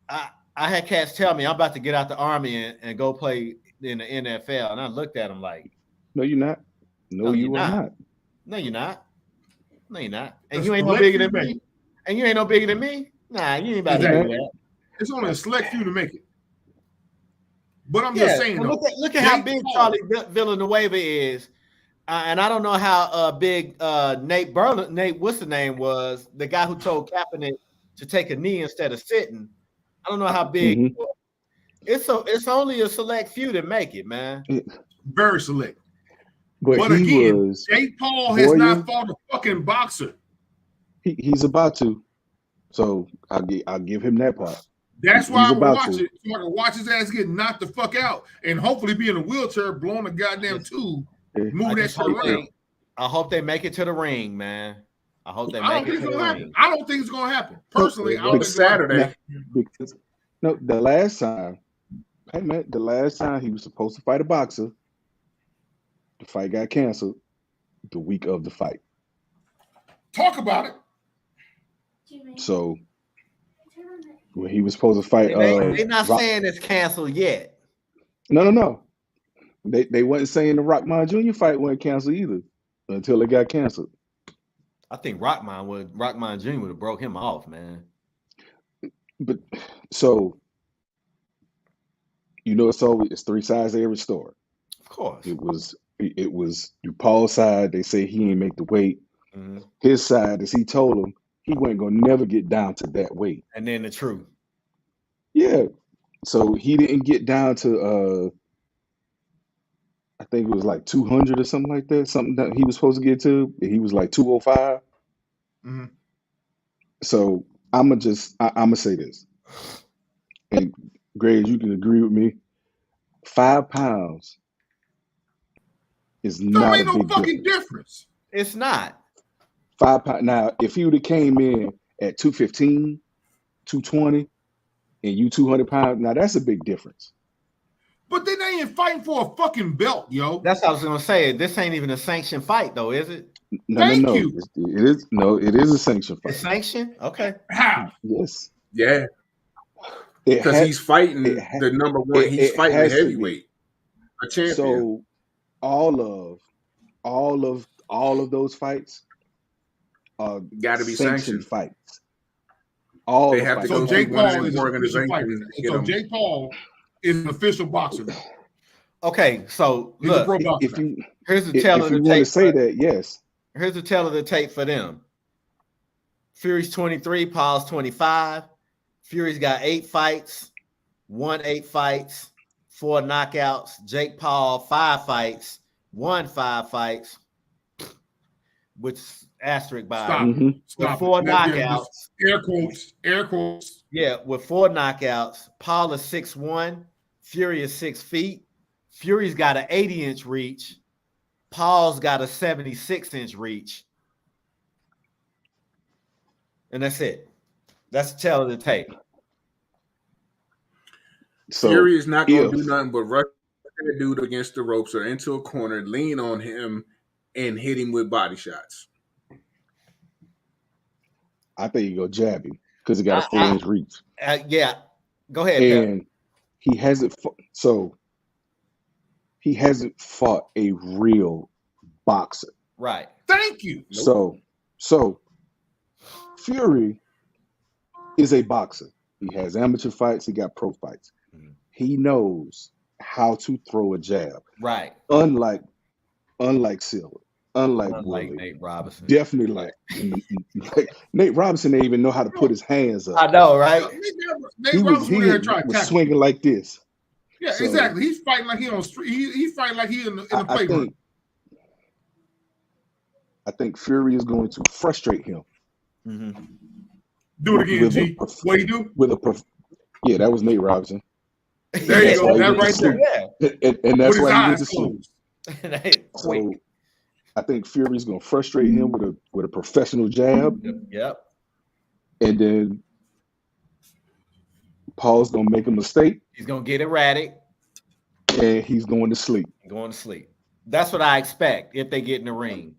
I had cats tell me I'm about to get out the army and go play in the NFL, and I looked at him like, "No, you're not. No, you are not. No, you're not. No, you're not. And you ain't no bigger than me. And you ain't no bigger than me. Nah, you ain't about to do that. It's only a select few to make it. But I'm just saying, though, look at how big Charlie Villanueva is, and I don't know how big Nate, what's the name was, the guy who told Kaepernick to take a knee instead of sitting. I don't know how big. It's only a select few that make it, man. Very select. But again, Jake Paul has not fought a fucking boxer. He's about to. So I'll give him that part. That's why I'm watching. So I can watch his ass get knocked the fuck out and hopefully be in a wheelchair blowing a goddamn tube. Move that shit around. I hope they make it to the ring, man. I hope they make it to the ring. I don't think it's gonna happen. Personally, I don't think Saturday. Because the last time he was supposed to fight a boxer, the fight got canceled the week of the fight. Talk about it. So when he was supposed to fight, they're not saying it's canceled yet. No. They wasn't saying the Rockman Jr. fight wasn't canceled either until it got canceled. I think Rockman Jr. would have broke him off, man. But so it's three sides to every story. Of course. It was Paul's side. They say he ain't make the weight. Mm-hmm. His side is he told him he wasn't gonna never get down to that weight. And then the truth. Yeah. So he didn't get down to I think it was like 200 or something like that. Something that he was supposed to get to. He was like 205. Mm-hmm. So I'm gonna say this. And Greg, you can agree with me. 5 pounds is not a big fucking difference. It's not. 5 pounds. Now, if he would have came in at 215, 220, and you 200 pounds. Now that's a big difference. But they ain't fighting for a fucking belt, yo. That's what I was gonna say. This ain't even a sanctioned fight, though, is it? No. You. It is no. It is a sanctioned fight. It's sanctioned? Okay. How? Yes. Yeah. Because he's fighting the number one. He's fighting the heavyweight, a champion. So all of those fights got to be sanctioned fights. They have to go. Jake Paul is an official fighter. So Jake Paul is an official boxer. Okay, so look, here's the tale of the tape. If you want to say that, yes. Here's the tale of the tape for them. Fury's 23, Paul's 25. Fury's got 8 fights, won 8 fights, 4 knockouts. Jake Paul 5 fights, won 5 fights, which asterisk by Stop. 4 knockouts. Air quotes. Yeah, with 4 knockouts. Paul is 6'1", Fury is 6 feet. Fury's got an 80-inch reach. Paul's got a 76-inch reach. And that's it. That's the tale of the tape. So Fury is not going to do nothing but rush that dude against the ropes or into a corner, lean on him, and hit him with body shots. I think you go jab him because he got a 4-inch reach. Yeah, go ahead. And Pep. He hasn't fought a real boxer. Right. Thank you. So Fury is a boxer. He has amateur fights. He got pro fights. Mm-hmm. He knows how to throw a jab. Right. Unlike Silva. Unlike Nate Robinson. Definitely like Nate Robinson didn't even know how to put his hands up. I know, right? Nate Robinson was swinging like this. Yeah, so, exactly. He's fighting like he on street. He's fighting like he in the playground. I think Fury is going to frustrate him. Mm-hmm. Do it again, G. What you do? Yeah, that was Nate Robinson. There you go. That right there. Yeah. And that's why he went to sleep. So I think Fury's going to frustrate him with a professional jab. Yep. And then Paul's going to make a mistake. He's going to get erratic. And he's going to sleep. That's what I expect if they get in the ring.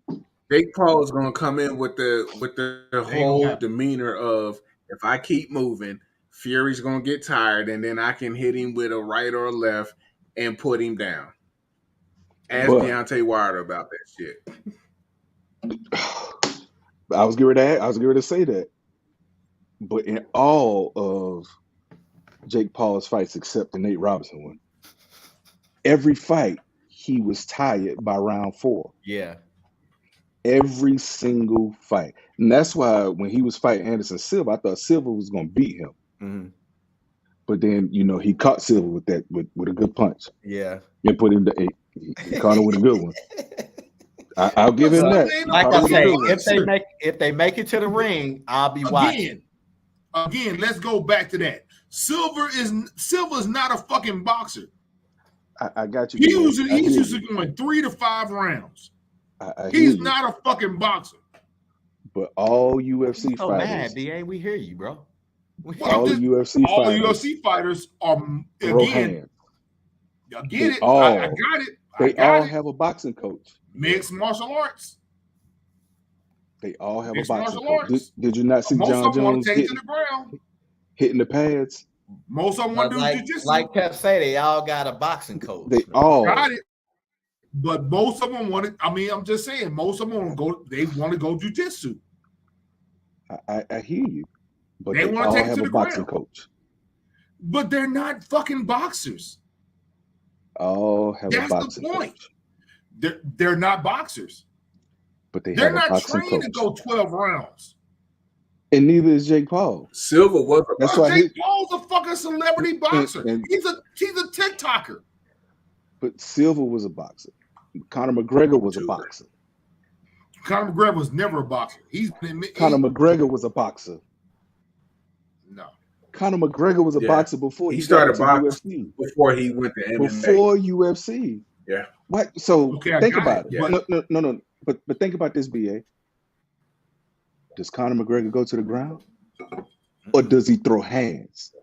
Jake Paul is going to come in with the whole demeanor of, if I keep moving, Fury's going to get tired, and then I can hit him with a right or a left and put him down. Ask Deontay Wilder about that shit. I was getting ready to say that. But in all of Jake Paul's fights, except the Nate Robinson one, every fight he was tired by round 4. Yeah. Every single fight. And that's why when he was fighting Anderson Silva, I thought Silva was going to beat him. Mm-hmm. But then, he caught Silva with a good punch. Yeah. And put him to 8. He caught him with a good one. I'll give him that. Like I say, if they make it to the ring, I'll be watching. Again, let's go back to that. Silva is not a fucking boxer. I got you. He's usually going 3 to 5 rounds. He's not a fucking boxer. But all UFC fighters. Mad, DA. We hear you, bro. All UFC fighters are again. I get it. I got it. They all have a boxing coach. Mixed martial arts. They all have a boxing coach. Did you not see John Jones hitting the pads? Most of them want to do jiu-jitsu. Like Pep say, they all got a boxing coach. They all got it. But most of them want it. I mean, I'm just saying, most of them want to go jiu-jitsu. I hear you. But they want to take it to the boxing coach. But they're not fucking boxers. All have a boxing coach. That's the point. They're not boxers. But they're not trained to go 12 rounds. And neither is Jake Paul. Silva was a boxer. Jake Paul's a fucking celebrity boxer. He's a TikToker. But Silva was a boxer. Conor McGregor was a boxer. Conor McGregor was never a boxer. Conor McGregor was a boxer. No. Conor McGregor was a boxer before he started boxing. Before he went to MMA. Before UFC. Yeah. What? So think about it. Yeah. No. But think about this, BA. Does Conor McGregor go to the ground? Or does he throw hands?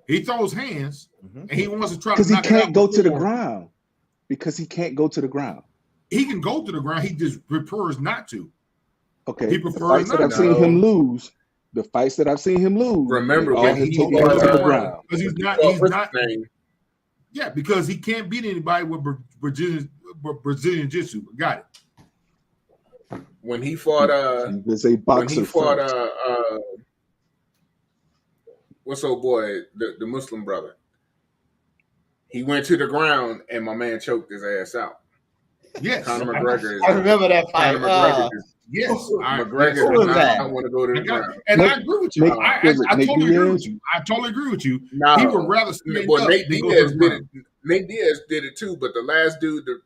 He throws hands, and he wants to try to because he knock it out can't go to the before- ground. Because he can't go to the ground. He can go to the ground. He just prefers not to. Okay. He The prefers fights that not I've to. seen him lose. The fights that I've seen him lose. Remember, all when his he took him fought, to the ground. Because he's not. what's He's his not. name? Yeah, because he can't beat anybody with Brazilian Jiu-Jitsu. Got it. When he fought, He's a boxer. when he fought, first. what's old boy, the Muslim brother? He went to the ground and my man choked his ass out. Yes. Conor McGregor. I remember that fight. Conor McGregor. Yes. McGregor Who does was not that? want to go to the ground. And Nick- I agree with you. Nick- I Nick totally agree Diaz? with you. I totally agree with you. No, He would rather stand well, up Nate than go to Diaz the did ground. it. Nate Diaz did it too, but the last dude that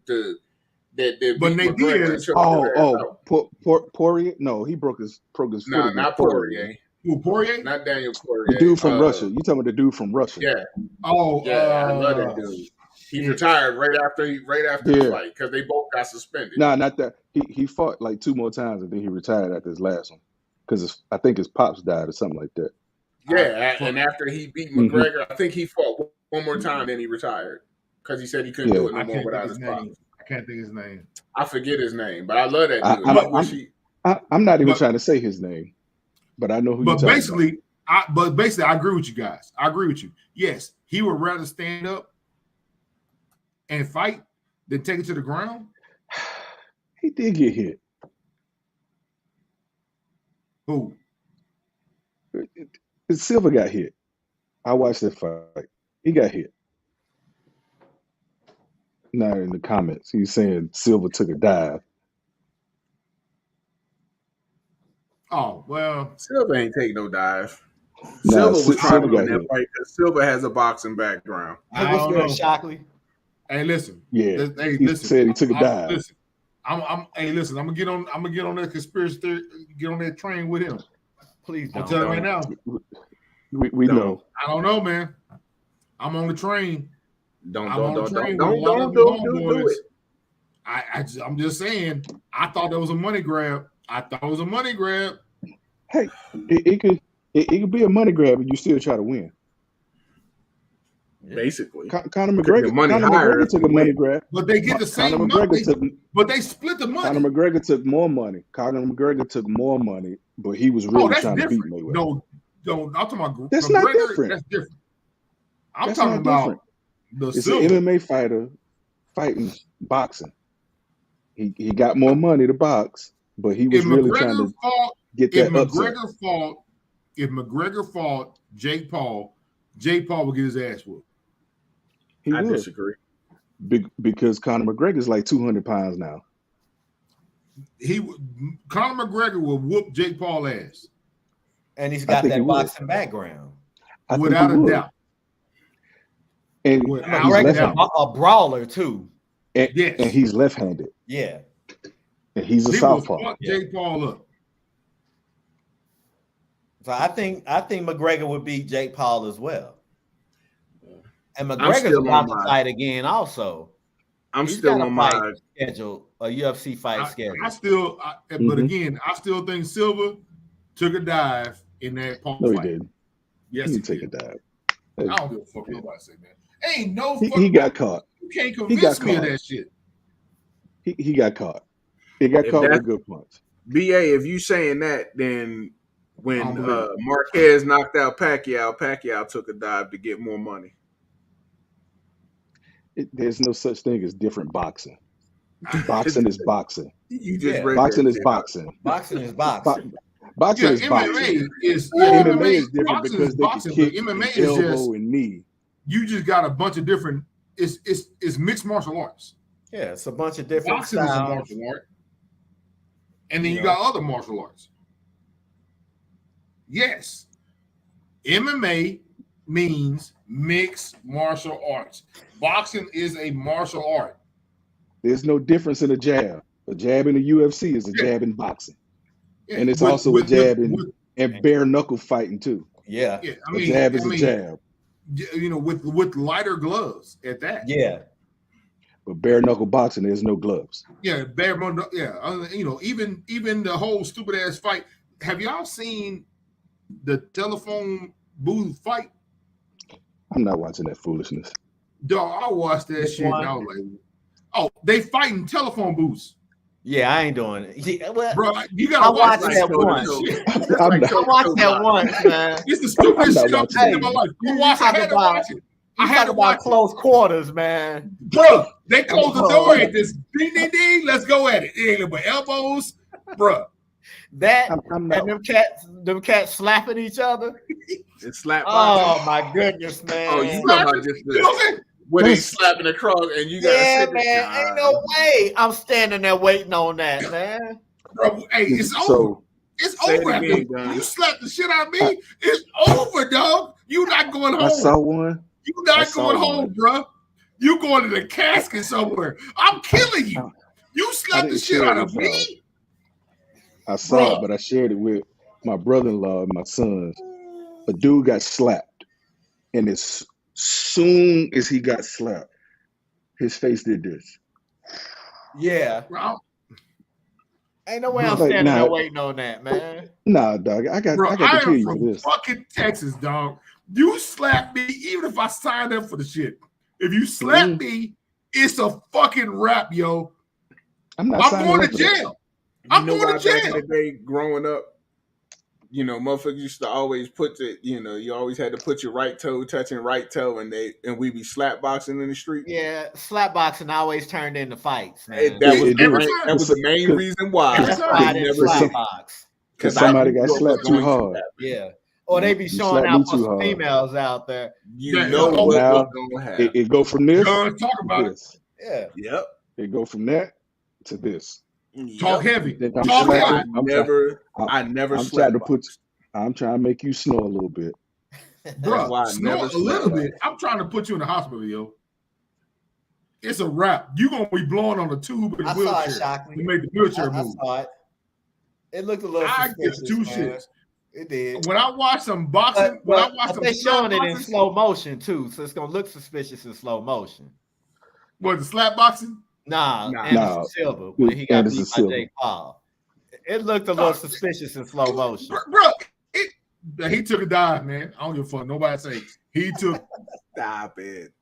But beat Nate McGregor Diaz- and choked his ass out. Poirier? No, he broke his foot. Nah, against not Poirier. Who, Poirier? Not Daniel Poirier. The dude from Russia. You talking about the dude from Russia? Yeah, Oh, yeah, I love that dude. He retired right after the fight because they both got suspended. No, not that. He fought like 2 more times and then he retired after his last one because I think his pops died or something like that. Yeah, and after he beat McGregor, I think he fought one more time, then he retired because he said he couldn't do it no I more can't without think his his pops. name. I can't think his name. I forget his name, but I love that dude. I'm not even But- trying to say his name, but I know who. But you're basically, I agree with you guys. I agree with you. Yes, he would rather stand up and fight than take it to the ground. he did get hit. Who? Silva got hit. I watched that fight. He got hit. Now in the comments, he's saying Silva took a dive. Oh, well. Silva ain't take no dive. Nah, Silva was trying Silva to got win that hit. fight because Silva has a boxing background. I What's don't good, know. Shockley? Hey, listen. Yeah, Hey, he listen. said he took a dive. Listen. Hey, listen. I'm gonna get on that conspiracy theory, get on that train with him. Please I'll don't. tell you right now. We know. I don't know, man. I'm on the train. Don't do it. I'm just saying. I thought that was a money grab. Hey, it could be a money grab, and you still try to win. Basically, Conor McGregor. money Conor higher McGregor took a money grab, But they get the same Conor money. McGregor took. But they split the money. Conor McGregor took more money. Conor McGregor took more money, but he was really that's trying different. to beat Mayweather. No, I'm talking about That's McGregor. not different. That's different. I'm That's talking not about different. the It's silver. an MMA fighter fighting boxing. He got more money to box, but he was really trying to get that upset. If McGregor fought Jake Paul would get his ass whooped. I disagree. Because Conor McGregor is like 200 pounds now. Conor McGregor will whoop Jake Paul ass. And he's got that boxing background. Without a doubt. And McGregor's a brawler too. And he's left-handed. Yeah. And he's a southpaw. Fuck Jake Paul up. So I think McGregor would beat Jake Paul as well. And McGregor's about to fight again also. He's still on my schedule, a UFC fight schedule. But again, I still think Silva took a dive in that Paul fight. No, he didn't. Yes, he didn't take a dive. I don't give a fuck what nobody say, man. Ain't no he got caught. You can't convince me of that shit. He got caught. He got caught with a good punch. BA, if you saying that, then when Marquez knocked out Pacquiao took a dive to get more money. There's no such thing as different boxing. Boxing is boxing. You just boxing is boxing. Boxing is boxing. Boxing is boxing. MMA is different because they can kick MMA and elbow and knee. You just got a bunch of different. It's mixed martial arts. Yeah, it's a bunch of different boxing styles. is a martial art, and then you got other martial arts. Yes, MMA means mixed martial arts. Boxing is a martial art. There's no difference in a jab. A jab in the UFC is a jab in boxing. Yeah, and it's also a jab in bare knuckle fighting too. Yeah. A jab is a jab. You know, with lighter gloves at that. Yeah. But bare knuckle boxing, there's no gloves. Yeah, you know, even the whole stupid ass fight. Have y'all seen the telephone booth fight? I'm not watching that foolishness. Dog, I watched that shit and I was like, oh, they fighting telephone booths. Yeah, I ain't doing it. Yeah, well, bro, you gotta watch that once. I watched that once, man. It's the stupidest shit I've seen in my life. I had to watch it. I had to watch close quarters, man. Bro, they close the door at this ding ding ding. Let's go at it. It ain't but elbows, bro. That and them cats slapping each other. It's slap. Oh my goodness, man! Oh, you know about just where they slapping across and you got man. Ain't no way I'm standing there waiting on that, man. Bro, hey, it's over. It's over. Again, you slap the shit out of me. It's over, dog. You not going home. I saw one. You not going home, bro. You going to the casket somewhere. I'm killing you. You slapped the shit out of me. I saw it, but I shared it with my brother-in-law and my sons. A dude got slapped, and as soon as he got slapped, his face did this. Yeah. Bro, ain't no way I'm standing there waiting on that, man. Nah, dog. I got to kill you for this. Fucking Texas, dog. You slap me, even if I signed up for the shit. If you slap me, it's a fucking rap, yo. I'm going to jail. I'm going to jail. Back in the day, growing up, you know, motherfuckers used to always put you always had to put your right toe touching right toe, and we be slap boxing in the street. Yeah, slap boxing always turned into fights, man. That was the main reason why. That's why I didn't slap box. Because somebody got slapped too hard. Yeah. Or they be showing out for some females out there. You know what's going to happen. It go from this to this. Yeah. Yep. It go from that to this. Talk heavy. I never slept. I'm trying to make you snore a little bit. Bro, snore a little bit. I'm trying to put you in the hospital, yo. It's a wrap. You're going to be blowing on the tube in the wheelchair. You made the wheelchair move. I saw it. It looked a little suspicious, I get two shits. It did. When I watch some boxing, they're showing it in slow motion too, so it's gonna look suspicious in slow motion. What, the slap boxing? Nah. Anderson Silva when he got beat by Jake Paul. It looked a little suspicious in slow motion. Bro, he took a dive, man. I don't give a fuck. Nobody say he took. Stop it.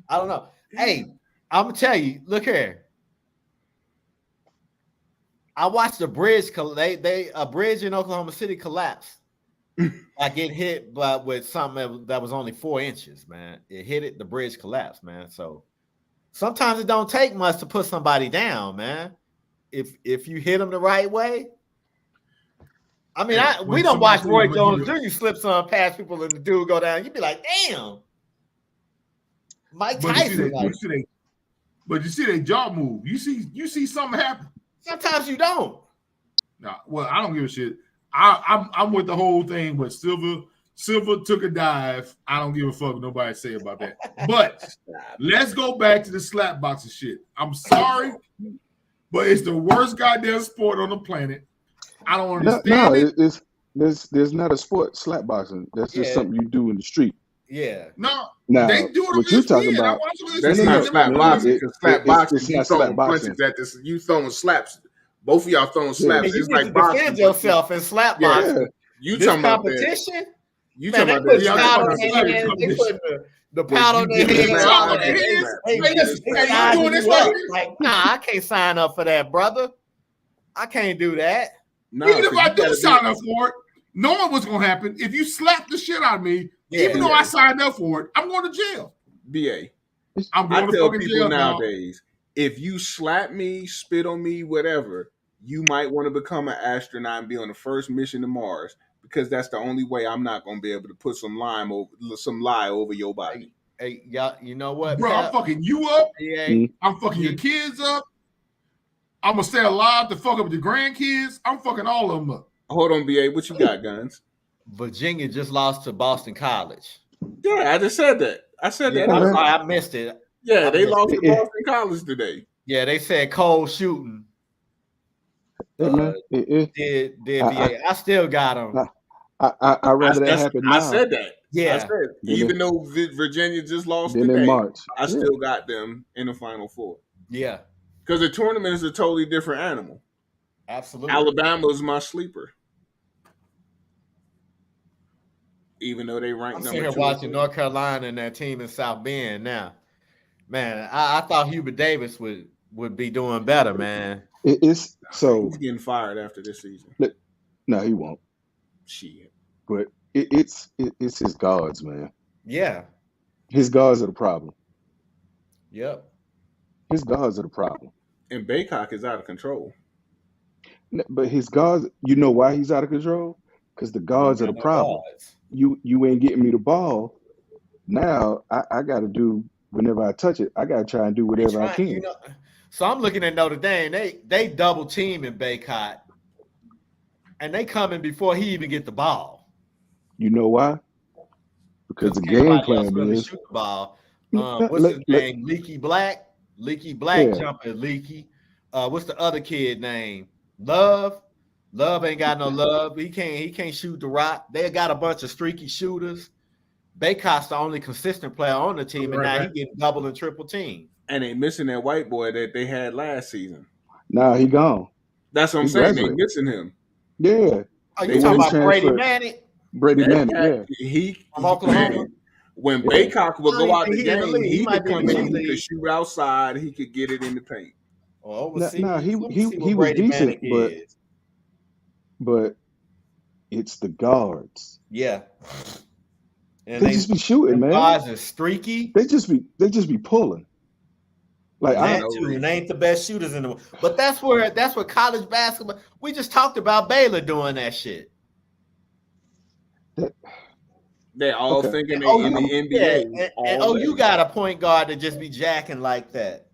I don't know. Hey, I'm gonna tell you. Look here. I watched a bridge. A bridge in Oklahoma City collapse. I get hit, but with something that was only 4 inches, man. It hit it. The bridge collapsed, man. So sometimes it don't take much to put somebody down, man. If you hit them the right way. I mean, we don't watch Roy Jones Jr. slip some past people and the dude go down. You'd be like, damn. Mike Tyson. But you see their jaw move. You see something happen. Sometimes you don't. Nah, well, I don't give a shit. I'm with the whole thing, but Silva took a dive. I don't give a fuck what nobody say about that. But let's go back to the slap boxing shit. I'm sorry, but it's the worst goddamn sport on the planet. I don't understand it. There's not a sport, slap boxing. That's just something you do in the street. Yeah. No, now, they do it. What you're talking about? That's not slap boxing. Slap boxing, you throwing punches at this. You throwing slaps. Both of y'all throwing slaps. It's like boxing. Defend yourself in slap boxing. You talking about competition? You talking about that? They put the powder on their head. Like, nah, I can't sign up for that, brother. I can't do that. No, even if I do sign up for it, knowing what's gonna happen, if you slap the shit out of me, even though I signed up for it, I'm going to jail. BA. I'm going to fucking jail nowadays. If you slap me, spit on me, whatever, you might want to become an astronaut and be on the first mission to Mars, because that's the only way I'm not going to be able to put some lie over your body. Hey, y'all, you know what, bro? I'm fucking you up. Yeah. I'm fucking your kids up. I'm gonna stay alive to fuck up with your grandkids. I'm fucking all of them up. Hold on, BA. What you got, Guns? Virginia just lost to Boston College. Yeah, I just said that. I said that. I'm sorry, I missed it. Yeah, they lost to Boston College today. Yeah, they said cold shooting. Did VA. I still got them. I rather that happen now. I said that. Yeah. I said, even though Virginia just lost today, in March. I still got them in the Final Four. Yeah. Because the tournament is a totally different animal. Absolutely. Alabama is my sleeper. even though they I'm ranked sitting number here 2. watching North Carolina and that team in South Bend now. Man, I thought Hubert Davis would be doing better, man. It's so. He's getting fired after this season. No, he won't. Shit. But it's his guards, man. Yeah. His guards are the problem. Yep. His guards are the problem. And Baycock is out of control. But his guards, you know why he's out of control? Because the guards are the problem. Guards. You ain't getting me the ball. Now I got to do whenever I touch it. I got to try and do whatever I can. So I'm looking at Notre Dame. They double teaming Baycott, and they coming before he even get the ball. You know why? Because the game plan really is shoot the ball. What's his name? Leaky Black. Leaky Black jumping Leaky. What's the other kid name? Love. Love ain't got no love. He can't shoot the rock. They got a bunch of streaky shooters. Baycott's the only consistent player on the team, and now he getting double and triple team. And they missing that white boy that they had last season. Nah, he gone. That's what I'm saying. They missing him. Yeah. Oh, you talking about Brady Manning? Brady Manning, yeah. He from Oklahoma. When Baycock would go out the game, he could come in, he could shoot outside, he could get it in the paint. Oh, he was decent, but it's the guards. Yeah. And they just be shooting, man. Guys are streaky. They just be pulling. Like and they ain't the best shooters in the world. But that's where college basketball. We just talked about Baylor doing that shit. They're all thinking they in the NBA. And you got a point guard to just be jacking like that.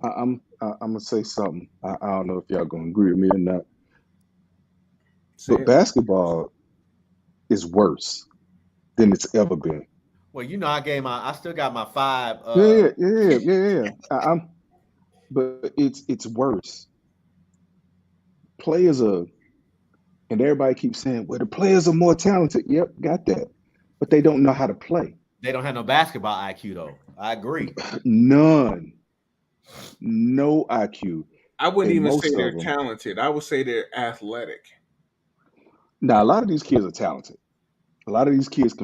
I'm gonna say something. I don't know if y'all gonna agree with me or not. But basketball is worse than it's ever been. Well, I still got my 5. Yeah. But it's worse. Players are, and everybody keeps saying, well, the players are more talented. Yep, got that. But they don't know how to play. They don't have no basketball IQ, though. I agree. None. No IQ. I wouldn't even say they're talented. I would say they're athletic. Now, a lot of these kids are talented. A lot of these kids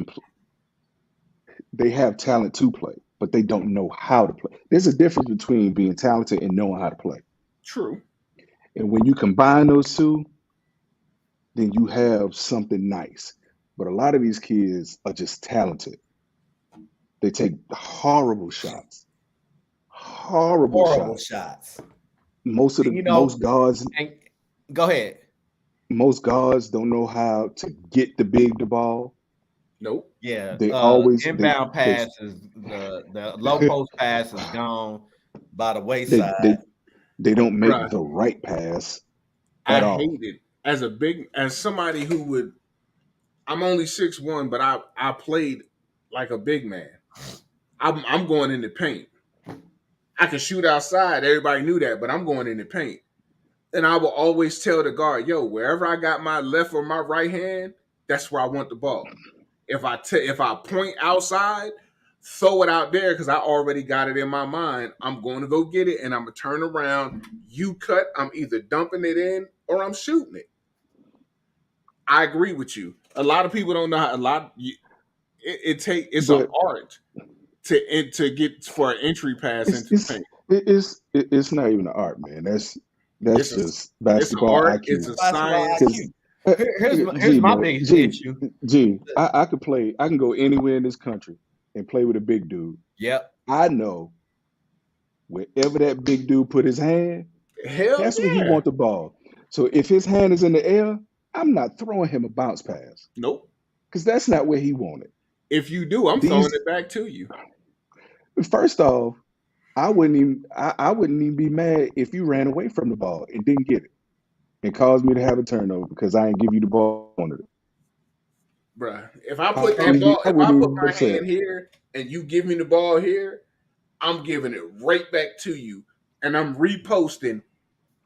they have talent to play, but they don't know how to play. There's a difference between being talented and knowing how to play. True. And when you combine those two, then you have something nice. But a lot of these kids are just talented. They take horrible shots. Horrible shots. Most guards. Go ahead. Most guards don't know how to get the ball. Nope. Yeah. They always inbound passes. The low post pass is gone by the wayside. They don't make the right pass at all. I hate it as somebody who would. I'm only 6'1", but I played like a big man. I'm going in the paint. I can shoot outside. Everybody knew that, but I'm going in the paint. And I will always tell the guard, yo, wherever I got my left or my right hand, that's where I want the ball. If I point outside, throw it out there because I already got it in my mind. I'm going to go get it, and I'm going to turn around. You cut, I'm either dumping it in or I'm shooting it. I agree with you. A lot of people don't know how. It's an art to get for an entry pass into the paint. It's not even an art, man. That's just basketball IQ. It's a science. Here's my biggest issue. I could play. I can go anywhere in this country and play with a big dude. Yep. I know wherever that big dude put his hand, that's where he want the ball. So if his hand is in the air, I'm not throwing him a bounce pass. Nope. Because that's not where he wanted. If you do, I'm throwing it back to you. First off, I wouldn't even be mad if you ran away from the ball and didn't get it and caused me to have a turnover because I didn't give you the ball on it. Bruh, if I put that ball, if I put my hand here and you give me the ball here, I'm giving it right back to you. And I'm reposting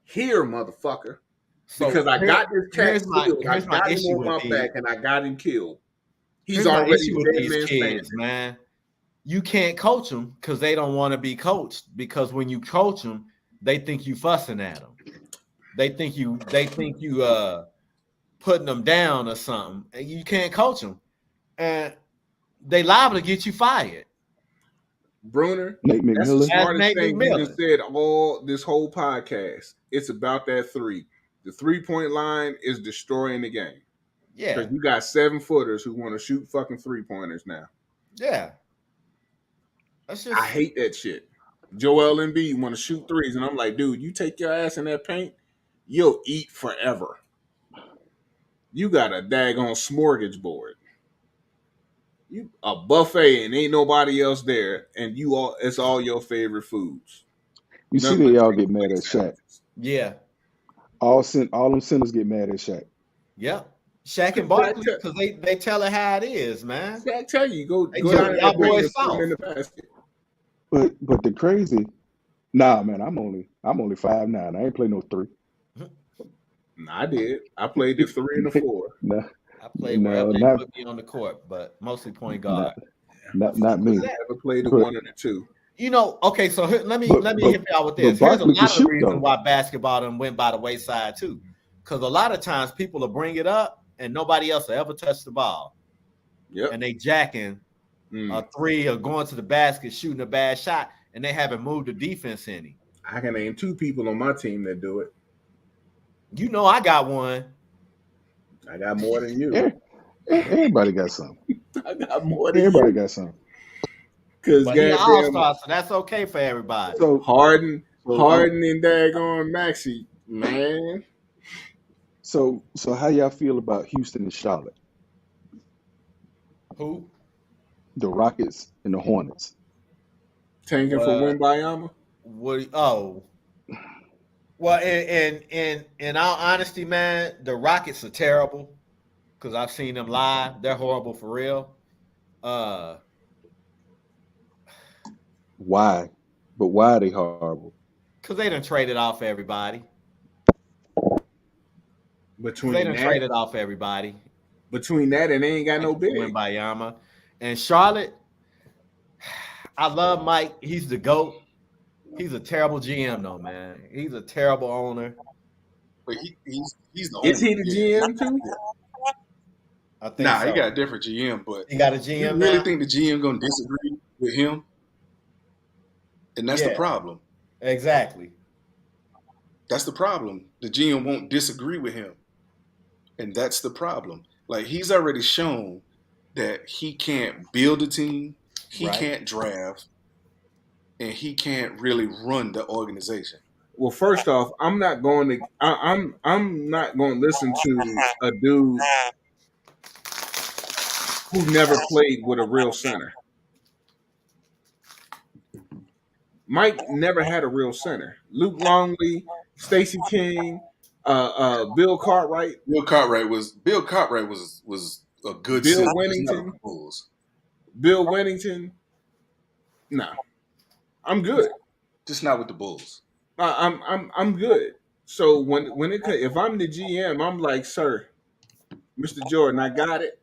here, motherfucker. Because I got this cat killed. I got him on my back and I got him killed. He's already with these kids, man. You can't coach them because they don't want to be coached. Because when you coach them, they think you fussing at them. They think you putting them down or something. And you can't coach them. and they liable to get you fired. Bruner, Nate that's the McMillan. smartest Nate thing you McMillan. just said all this whole podcast. It's about that three. The 3-point line is destroying the game. Yeah. Because you got 7-footers who want to shoot fucking 3-pointers now. Yeah. That's just... I hate that shit. Joel Embiid want to shoot threes, and I'm like, dude, you take your ass in that paint, you'll eat forever. You got a daggone smorgasbord. You a buffet and ain't nobody else there, and it's all your favorite foods. You see that y'all get mad at Shaq. Yeah. All them centers get mad at Shaq. Yep. Shaq and Barkley, because they tell it how it is, man. Shaq tell you go down y'all boys and in the basket. But the crazy, nah, man, I'm only 5'9". I ain't play no 3. Nah, I did. I played the 3 and the 4. Nah, I played wherever they put me on the court, but mostly point guard. Not me. I never played the 1 and the 2. You know, okay, so let me hit y'all with this. Here's a lot of reasons why basketball done went by the wayside too. Because a lot of times people will bring it up and nobody else will ever touch the ball. Yep. And they jacking a 3 or going to the basket, shooting a bad shot, and they haven't moved the defense any. I can name 2 people on my team that do it. You know I got one. I got more than you. Everybody got some. I got more than Everybody you. got some. Because he's an all-star, so that's okay for everybody. So Harden and daggone Maxey, man. So how y'all feel about Houston and Charlotte? Who? The Rockets and the Hornets. Tanking for Wembayama? Well, in all honesty, man, the Rockets are terrible because I've seen them live. They're horrible for real. Why? But why are they horrible? Because they done traded off everybody. Between that and they ain't got no big. Wembayama. And Charlotte, I love Mike. He's the GOAT. He's a terrible GM, though, man. He's a terrible owner. But he's the owner. Is he the GM too? I think so. He got a different GM, but he got a GM. You really think the GM gonna disagree with him? And that's the problem. Exactly. That's the problem. The GM won't disagree with him. And that's the problem. Like, he's already shown that he can't build a team, he can't draft, and he can't really run the organization. Well, first off, I'm not going to listen to a dude who never played with a real center. Mike never had a real center. Luke Longley, Stacey King, Bill Cartwright. Bill Cartwright was a good Bill Wennington. Bill Wennington. No, I'm good. Just not with the Bulls. I'm good. So if I'm the GM, I'm like, sir, Mr. Jordan, I got it.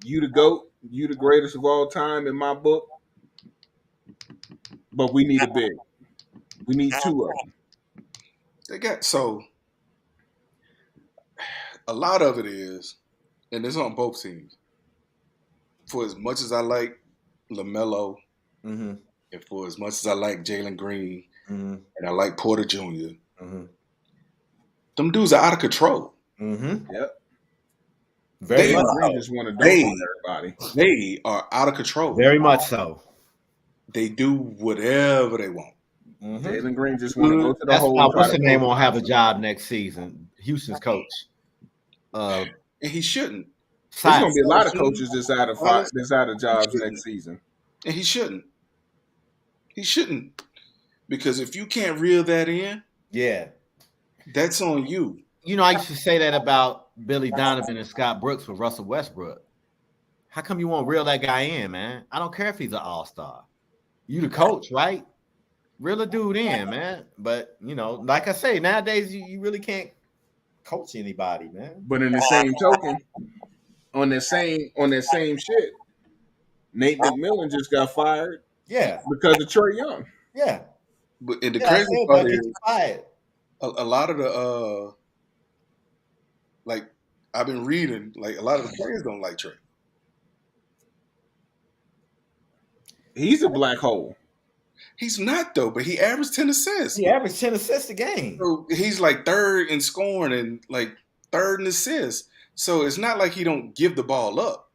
You the GOAT. You the greatest of all time in my book. But we need a big. We need 2 of them. A lot of it is, and it's on both teams. For as much as I like LaMelo, and for as much as I like Jalen Green, and I like Porter Jr., them dudes are out of control. Yep. They are out of control. Very much so. They do whatever they want. Jalen Green just want to go to the hole. What's the name? Won't have a job next season. Houston's coach. And he shouldn't. There's going to be a lot of coaches that's out of jobs next season. And he shouldn't. He shouldn't. Because if you can't reel that in, that's on you. You know, I used to say that about Billy Donovan and Scott Brooks with Russell Westbrook. How come you won't reel that guy in, man? I don't care if he's an all-star. You the coach, right? Reel a dude in, man. But, you know, like I say, nowadays you really can't coach anybody, man. But in the same token, on that same shit, Nate McMillan just got fired. Yeah. Because of Trae Young. Yeah. But the crazy part is a lot of the like I've been reading, like a lot of the players don't like Trae. He's a black hole. He's not though, but he averaged 10 assists. He averaged 10 assists a game. So he's like third in scoring and like third in assists. So it's not like he don't give the ball up.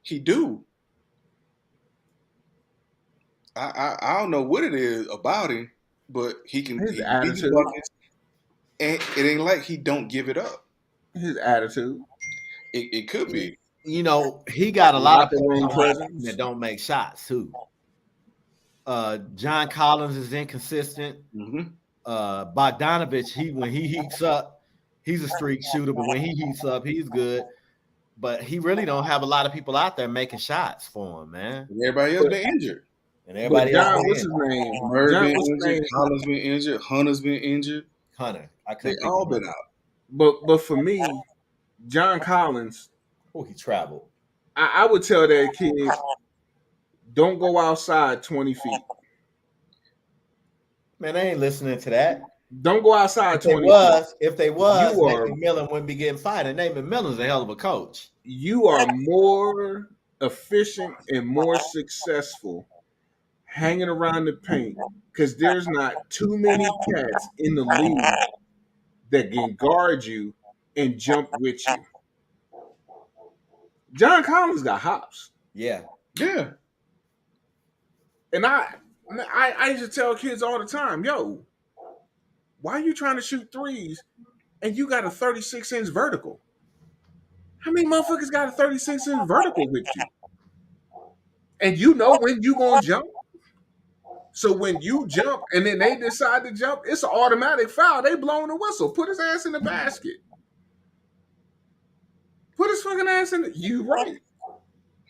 He do. I don't know what it is about him, but he can. His he attitude. Buckets, and it ain't like he don't give it up. His attitude. It could be. You know, he got a lot of room presence that don't make shots too. John Collins is inconsistent. Mm-hmm. Bogdanovich, when he heats up, he's a streak shooter, but when he heats up, he's good. But he really don't have a lot of people out there making shots for him, man. And everybody else been injured. And everybody John, else what's his name? Murray John, been what's his injured. name? Collins been injured. Hunter's been injured. Hunter. They all been out. But for me, John Collins. Oh, he traveled. I would tell that kid, don't go outside 20 feet. Man, I ain't listening to that. Don't go outside 20 feet. If they was, Nate McMillan wouldn't be getting fired. And Nate McMillan's a hell of a coach. You are more efficient and more successful hanging around the paint because there's not too many cats in the league that can guard you and jump with you. John Collins got hops. Yeah. Yeah. And I used to tell kids all the time, yo, why are you trying to shoot threes and you got a 36-inch vertical? How many motherfuckers got a 36-inch vertical with you? And you know when you gonna jump? So when you jump and then they decide to jump, it's an automatic foul. They blowing the whistle. Put his ass in the basket. Put his fucking ass in the... You right.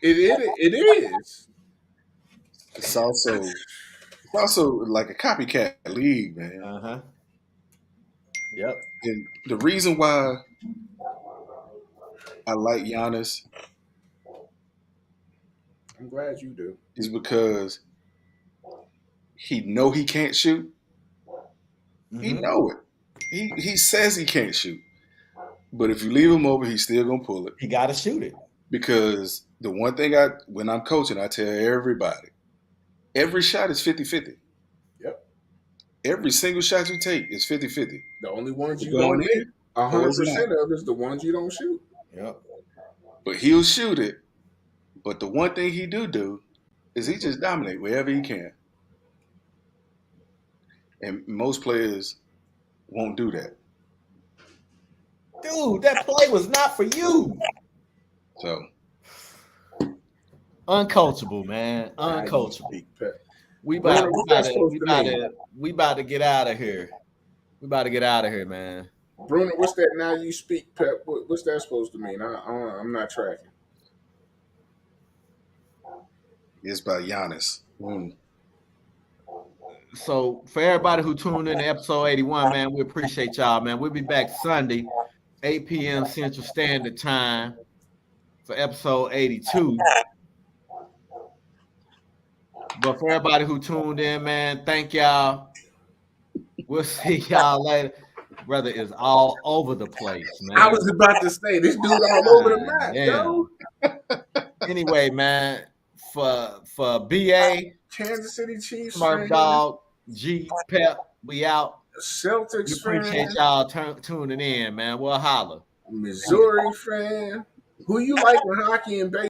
It is. It's also like a copycat league, man. Uh-huh. Yep. And the reason why I like Giannis, I'm glad you do, is because he know he can't shoot. Mm-hmm. He know it. He says he can't shoot. But if you leave him over, he's still gonna pull it. He gotta shoot it. Because the one thing when I'm coaching, I tell everybody, every shot is 50-50. Yep. Every single shot you take is 50-50. The only ones you don't hit 100% of is the ones you don't shoot. Yep. But he'll shoot it. But the one thing he do is he just dominate wherever he can. And most players won't do that. Dude, that play was not for you. So uncoachable, man. Uncoachable. We about to get out of here. We about to get out of here, man. Bruno, what's that now you speak, Pep? What's that supposed to mean? I'm not tracking. It's by Giannis. So for everybody who tuned in to episode 81, man, we appreciate y'all, man. We'll be back Sunday, 8 p.m. Central Standard Time for episode 82. But for everybody who tuned in, man, thank y'all. We'll see y'all later. Brother is all over the place, man. I was about to say, this dude all over the map, yo. Anyway, man, for BA, Kansas City Chiefs, Smurf Dog, G, Pep, we out. Celtics, we appreciate y'all tuning in, man. We'll holler. Missouri fan. Who you like in hockey and baseball?